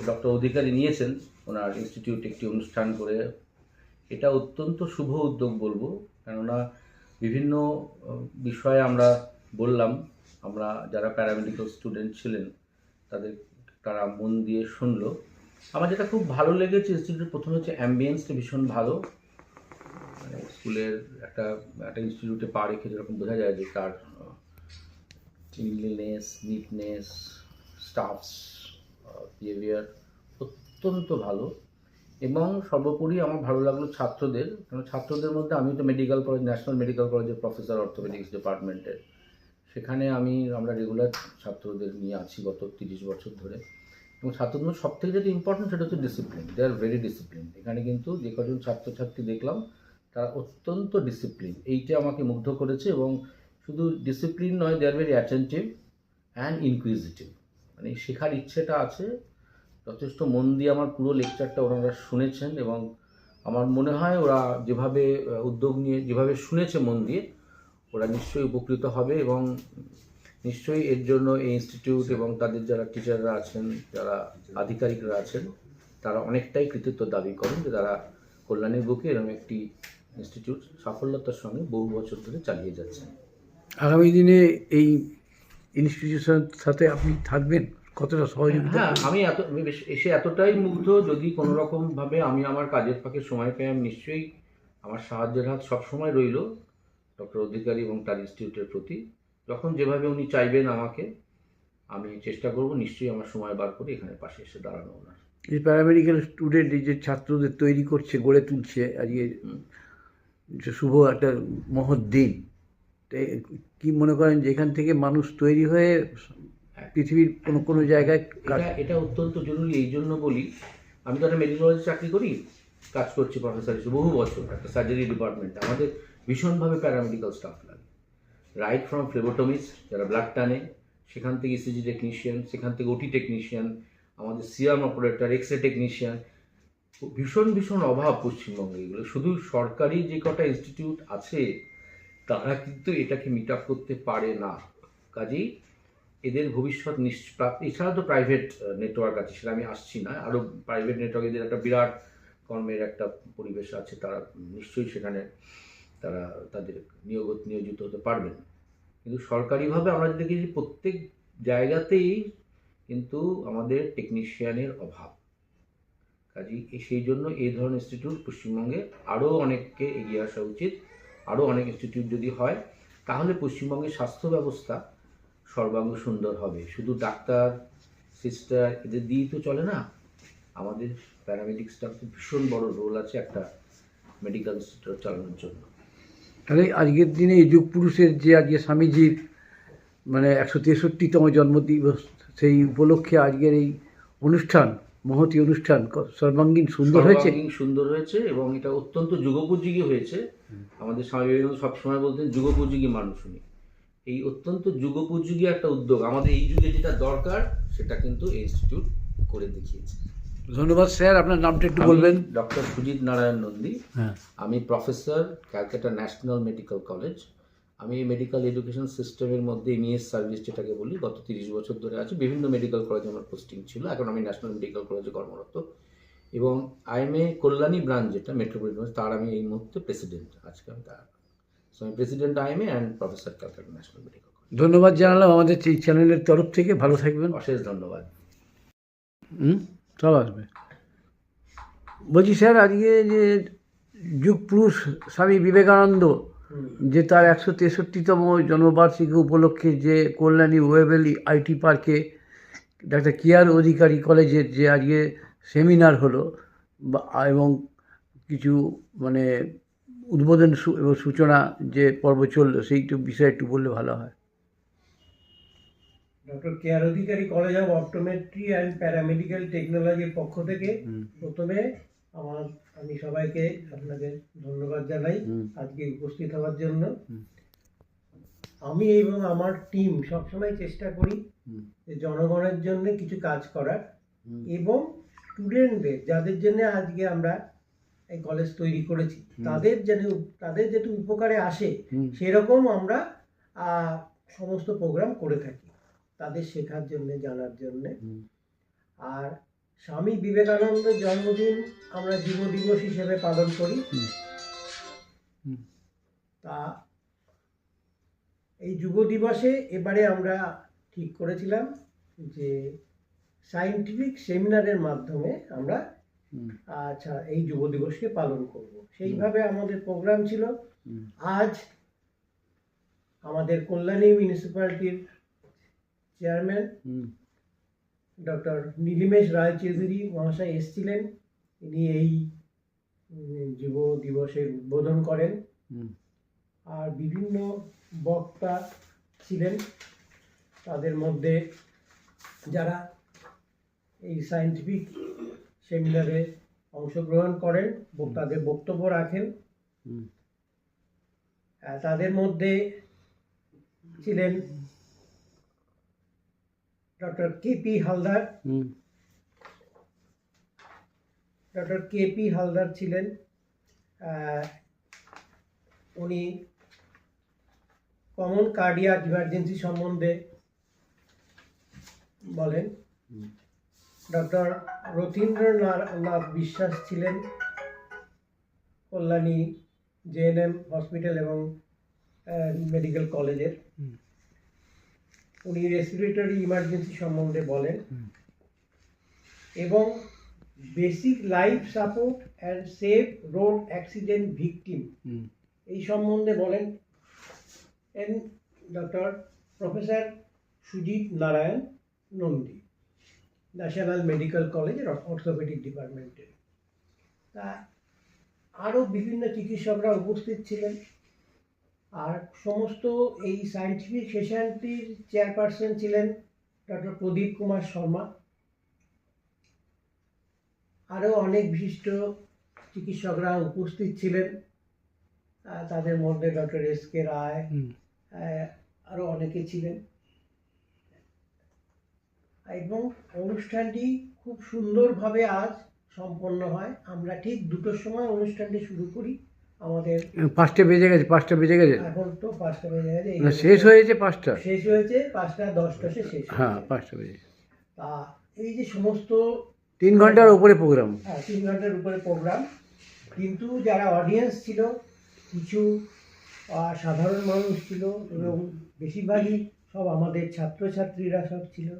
ডক্টর অধিকারী নিয়েছেন ওনার ইনস্টিটিউট একটি অনুষ্ঠান করে, এটা অত্যন্ত শুভ উদ্যোগ বলবো। কেননা বিভিন্ন বিষয়ে আমরা বললাম, আমরা যারা প্যারামেডিক্যাল স্টুডেন্ট ছিলেন তাদের তারা মন দিয়ে শুনলো। আমার যেটা খুব ভালো লেগেছে ইনস্টিটিউট, প্রথমে হচ্ছে অ্যাম্বিয়েন্সটা ভীষণ ভালো। মানে স্কুলের একটা ইনস্টিটিউটে পা রেখে যেরকম বোঝা যায় যে তার ক্লিনলিনেস, নিটনেস, স্টাফস বিহেভিয়ার অত্যন্ত ভালো। এবং সর্বোপরি আমার ভালো লাগলো ছাত্রদের, কারণ ছাত্রদের মধ্যে আমি তো মেডিকেল কলেজ, ন্যাশনাল মেডিকেল কলেজের প্রফেসর অর্থোপেডিক্স ডিপার্টমেন্টের, সেখানে আমরা রেগুলার ছাত্রদের নিয়ে আছি গত 30 বছর ধরে। এবং ছাত্রদের মধ্যে সব থেকে যেটা ইম্পর্টেন্ট সেটা হচ্ছে discipline. They are very discipline. এখানে কিন্তু যে কজন ছাত্রছাত্রী দেখলাম তারা অত্যন্ত ডিসিপ্লিন, এইটা আমাকে মুগ্ধ করেছে। এবং শুধু ডিসিপ্লিন নয়, they are very attentive and inquisitive. মানে শেখার ইচ্ছেটা আছে, যথেষ্ট মন দিয়ে আমার পুরো লেকচারটা ওনারা শুনেছেন। এবং আমার মনে হয় ওরা যেভাবে উদ্যোগ নিয়ে যেভাবে শুনেছে মন দিয়ে, ওরা নিশ্চয়ই উপকৃত হবে। এবং নিশ্চয়ই এর জন্য এই ইনস্টিটিউট এবং তাদের যারা টিচাররা আছেন, যারা আধিকারিকরা আছেন, তারা অনেকটাই কৃতিত্ব দাবি করেন যে তারা কল্যাণীর বুকে এরকম একটি ইনস্টিটিউট সাফল্যতার সঙ্গে বহু বছর ধরে চালিয়ে যাচ্ছেন। আগামী দিনে এই ইনস্টিটিউশনের সাথে আপনি থাকবেন, কতটা সহযোগিতা? হ্যাঁ, আমি এসে এতটাই মুগ্ধ, যদি কোনো রকমভাবে আমি আমার কাজের ফাঁকে সময় পাই, আমি নিশ্চয়ই আমার সাহায্যের হাত সবসময় রইল ডক্টর অধিকারী এবং তার ইনস্টিটিউটের প্রতি। যখন যেভাবে উনি চাইবেন আমাকে, আমি চেষ্টা করব নিশ্চয়ই আমার সময় বার করে এখানে পাশে এসে দাঁড়ানো ওনার। এই প্যারামেডিক্যাল স্টুডেন্ট, এই যে ছাত্রদের তৈরি করছে, গড়ে তুলছে, আজকে যে শুভ একটা মহৎ দিন, কি মনে করেন যে এখান থেকে মানুষ তৈরি হয়ে পৃথিবীর কোনো জায়গায় এটা অত্যন্ত জরুরি। এই জন্য বলি, আমি তো একটা মেডিকেল কলেজে চাকরি করি, কাজ করছি প্রফেসর হিসেবে বহু বছর একটা সার্জারি ডিপার্টমেন্টে। আমাদের ভীষণভাবে প্যারামেডিক্যাল স্টাফ লাগে, রাইট ফ্রম ফ্লেবোটমিস্ট যারা ব্লাড টানে, সেখান থেকে ইসিজি টেকনিশিয়ান, সেখান থেকে ওটি টেকনিশিয়ান, আমাদের CRM operator, X ray technician. ভীষণ অভাব পশ্চিমবঙ্গে এগুলো। শুধু সরকারি যে কটা ইনস্টিটিউট আছে তারা কিন্তু এটাকে মিট আপ করতে পারে না। কাজেই এদের ভবিষ্যৎ এছাড়া তো প্রাইভেট নেটওয়ার্ক আছে, সেটা আমি আসছি না। আরও প্রাইভেট নেটওয়ার্ক, এদের একটা বিরাট কর্মের একটা পরিবেশ আছে, তারা নিশ্চয়ই সেখানে তারা তাদের নিয়োজিত হতে পারবেন। কিন্তু সরকারিভাবে আমরা দেখি যে প্রত্যেক জায়গাতেই কিন্তু আমাদের টেকনিশিয়ানের অভাব। কাজেই সেই জন্য এই ধরনের ইনস্টিটিউট পশ্চিমবঙ্গে আরও অনেককে এগিয়ে আসা উচিত। আরও অনেক ইনস্টিটিউট যদি হয়, তাহলে পশ্চিমবঙ্গের স্বাস্থ্য ব্যবস্থা সর্বাঙ্গ সুন্দর হবে। শুধু ডাক্তার, সিস্টার এদের দিয়েই তো চলে না, আমাদের প্যারামেডিক স্টাফের ভীষণ বড় রোল আছে একটা মেডিকেল ইনস্টিটিউট চালানোর জন্য। তাহলে আজকের দিনে এই যুগ পুরুষের যে আজকে স্বামীজির মানে 163তম জন্মদিবস, সেই উপলক্ষে আজকের এই অনুষ্ঠান, মহতী অনুষ্ঠান সর্বাঙ্গীন সুন্দর হয়েছে এবং এটা অত্যন্ত যুগোপযোগী হয়েছে। আমাদের স্বামী বিবেকানন্দ সবসময় বলতেন যুগোপযোগী মানুষ উনি। এই অত্যন্ত যুগোপযোগী একটা উদ্যোগ আমাদের এই যুগে যেটা দরকার সেটা কিন্তু এই ইনস্টিটিউট করে দেখিয়েছে। ধন্যবাদ স্যার। আপনার নামটা একটু বলবেন? ডক্টর সুজিত নারায়ণ নন্দী। হ্যাঁ, আমি professor, Calcutta national medical college. আমি মেডিকেল এডুকেশন সিস্টেমের মধ্যে এমইএস সার্ভিস যেটাকে বলি, গত 30 বছর ধরে আছি। বিভিন্ন মেডিকেল কলেজে আমার পোস্টিং ছিল, এখন আমি ন্যাশনাল মেডিকেল কলেজে কর্মরত। এবং আইএমএ কল্যাণী ব্রাঞ্চ যেটা মেট্রোপলিটন, তার আমি এই মুহূর্তে প্রেসিডেন্ট। আজকে আমি তার আমি president IMA and professor Calcutta national medical college. ধন্যবাদ জানালাম আমাদের এই চ্যানেলের তরফ থেকে। ভালো থাকবেন। অশেষ ধন্যবাদ। সব আসবে। বলছি স্যার, আজকে যে যুগ পুরুষ স্বামী বিবেকানন্দ, যে তার 163তম জন্মবার্ষিকী উপলক্ষে যে কল্যাণী ওয়েভেলি আইটি পার্কে ডাক্তার কেআর অধিকারী কলেজের যে আজকে সেমিনার হলো এবং কিছু মানে উদ্বোধন এবং সূচনা যে পর্ব চললো, সেইটু বিষয়ে একটু বললে ভালো হয়। Doctor KR Adhikari college of optometry and paramedical টেকনোলজির পক্ষ থেকে প্রথমে আমি সবাইকে আপনাদের ধন্যবাদ জানাই আজকে উপস্থিত হওয়ার জন্য। আমি এবং আমার টিম সবসময় চেষ্টা করি যে জনগণের জন্য কিছু কাজ করার এবং স্টুডেন্টদের, যাদের জন্য আজকে আমরা এই কলেজ তৈরি করেছি, তাদের যেটু উপকারে আসে সেরকম আমরা সমস্ত প্রোগ্রাম করে থাকি তাদের শেখার জন্য, জানার জন্য। আর স্বামী বিবেকানন্দের জন্মদিন আমরা যুব দিবস হিসেবে পালন করি। তা এই যুব দিবসে এবারে আমরা ঠিক করেছিলাম যে সায়েন্টিফিক সেমিনারের মাধ্যমে আমরা হুম। আচ্ছা এই যুব দিবসকে পালন করব। সেইভাবে আমাদের প্রোগ্রাম ছিল। আজ আমাদের কল্যাণী মিউনিসিপ্যালিটির চেয়ারম্যান হুম। ডক্টর নীলিমেশ রায়চৌধুরী মহাশয় এসেছিলেন। তিনি এই যুব দিবসের উদ্বোধন করেন। হুম। আর বিভিন্ন বক্তা ছিলেন, তাদের মধ্যে যারা এই সায়েন্টিফিক সেমিনারে অংশগ্রহণ করেন তাদের বক্তব্য রাখেন। হুম। তাদের মধ্যে ছিলেন ডক্টর কেপি হালদার। হুম। ডক্টর কেপি হালদার ছিলেন, উনি কমন কার্ডিয়াক ইমার্জেন্সি সম্বন্ধে বলেন। ডক্টর রথীন্দ্রনাথ বিশ্বাস ছিলেন কল্যাণী জেএনএম হসপিটাল এবং মেডিকেল কলেজের। উনি রেসপিরেটরি ইমার্জেন্সি সম্বন্ধে বলেন এবং basic life support and safe road accident victim hmm. এই সম্বন্ধে বলেন doctor professor Sujit Narayan Nandi, national medical কলেজের অর্থোপেডিক ডিপার্টমেন্টের। তা আরও বিভিন্ন চিকিৎসকরা উপস্থিত ছিলেন। আর সমস্ত এই সায়েন্টিফিক সেশনটির চেয়ারপারসন ছিলেন ডক্টর প্রদীপ কুমার শর্মা। আরও অনেক বিশিষ্ট চিকিৎসকরা উপস্থিত ছিলেন, তাদের মধ্যে ডক্টর এস.কে. রায়, আরও অনেকে ছিলেন। এবং অনুষ্ঠানটি খুব সুন্দরভাবে আজ সম্পন্ন হয়। আমরা ঠিক 2টোর সময় অনুষ্ঠানটি শুরু করি। আমাদের 5টা বেজে গেছে, 5টা বেজে গেছে। এখন তো 5টা বেজে গেছে। না, শেষ হয়েছে 5টা। শেষ হয়েছে 5টা 10 শেষ। হ্যাঁ, 5টা বেজে। তা এই যে সমস্ত 3 ঘন্টার উপরে প্রোগ্রাম। 3 ঘন্টার উপরে প্রোগ্রাম, কিন্তু যারা অডিয়েন্স ছিল কিছু সাধারণ মানুষ ছিল এবং বেশিরভাগই সব আমাদের ছাত্রছাত্রীরা সব ছিল।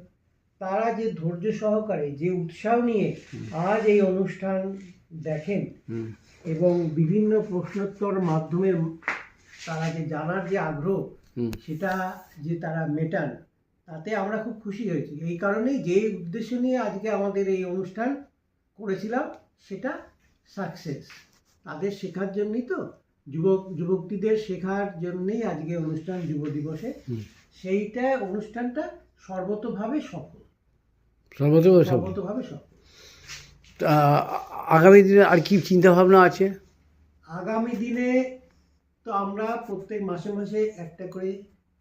তারা যে ধৈর্য সহকারে যে উৎসাহ নিয়ে আজ এই অনুষ্ঠান দেখেন এবং বিভিন্ন প্রশ্নোত্তর মাধ্যমে তারা যে জানার যে আগ্রহ সেটা যে তারা মেটান, তাতে আমরা খুব খুশি হয়েছি। এই কারণেই যে উদ্দেশ্য নিয়ে আজকে আমাদের এই অনুষ্ঠান করেছিলাম সেটা সাকসেস। তাদের শেখার জন্যই তো, যুবকদের শেখার জন্যই আজকে অনুষ্ঠান যুব দিবসে। সেইটা অনুষ্ঠানটা সর্বতোভাবে সফল। সর্বতোভাবে সফল। আগামী দিনে আর কি চিন্তা ভাবনা আছে? আগামী দিনে তো আমরা প্রত্যেক মাসে মাসে একটা করে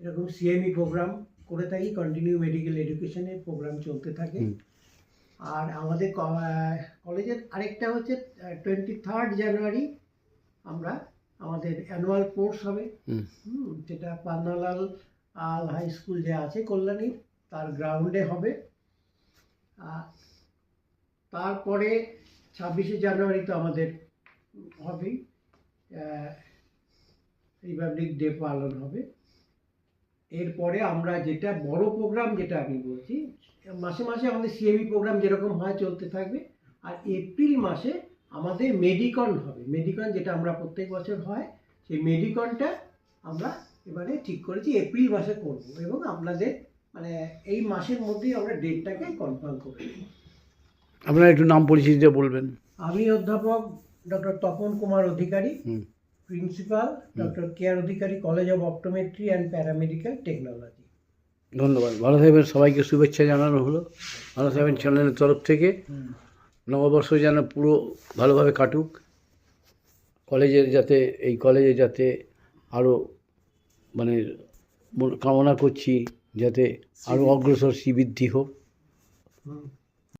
এরকম সিএমই প্রোগ্রাম করে থাকি, কন্টিনিউ মেডিকেল এডুকেশনের প্রোগ্রাম চলতে থাকে। আর আমাদের কলেজের আরেকটা হচ্ছে 23 জানুয়ারি আমরা আমাদের অ্যানুয়াল কোর্স হবে। যেটা পান্নালাল হাই স্কুল যে আছে কল্যাণীর, তার গ্রাউন্ডে হবে। তারপরে 26শে জানুয়ারি তো আমাদের হবেই, রিপাবলিক ডে পালন হবে। এরপরে আমরা যেটা বড় প্রোগ্রাম, যেটা আমি বলছি, মাসে মাসে আমাদের সিএমই প্রোগ্রাম যেরকম হয় চলতে থাকবে। আর এপ্রিল মাসে আমাদের মেডিকন হবে। মেডিকন যেটা আমরা প্রত্যেক বছর হয়, সেই মেডিকনটা আমরা এবারে ঠিক করেছি এপ্রিল মাসে করব এবং আপনাদের মানে এই মাসের মধ্যেই আমরা ডেটটাকে কনফার্ম করে দেব। আপনারা একটু নাম পরিচিতিটা বলবেন। আমি অধ্যাপক doctor Tapan Kumar Adhikari, principal doctor K R. Adhikari college of optometry and paramedical technology. ধন্যবাদ। ভালো থাকবেন, সবাইকে শুভেচ্ছা জানানো হলো। ভালো থাকবেন চ্যানেলের তরফ থেকে। নববর্ষ যেন পুরো ভালোভাবে কাটুক। এই কলেজে যাতে আরও মানে কামনা করছি যাতে আরও অগ্রসর শ্রীবৃদ্ধি হোক।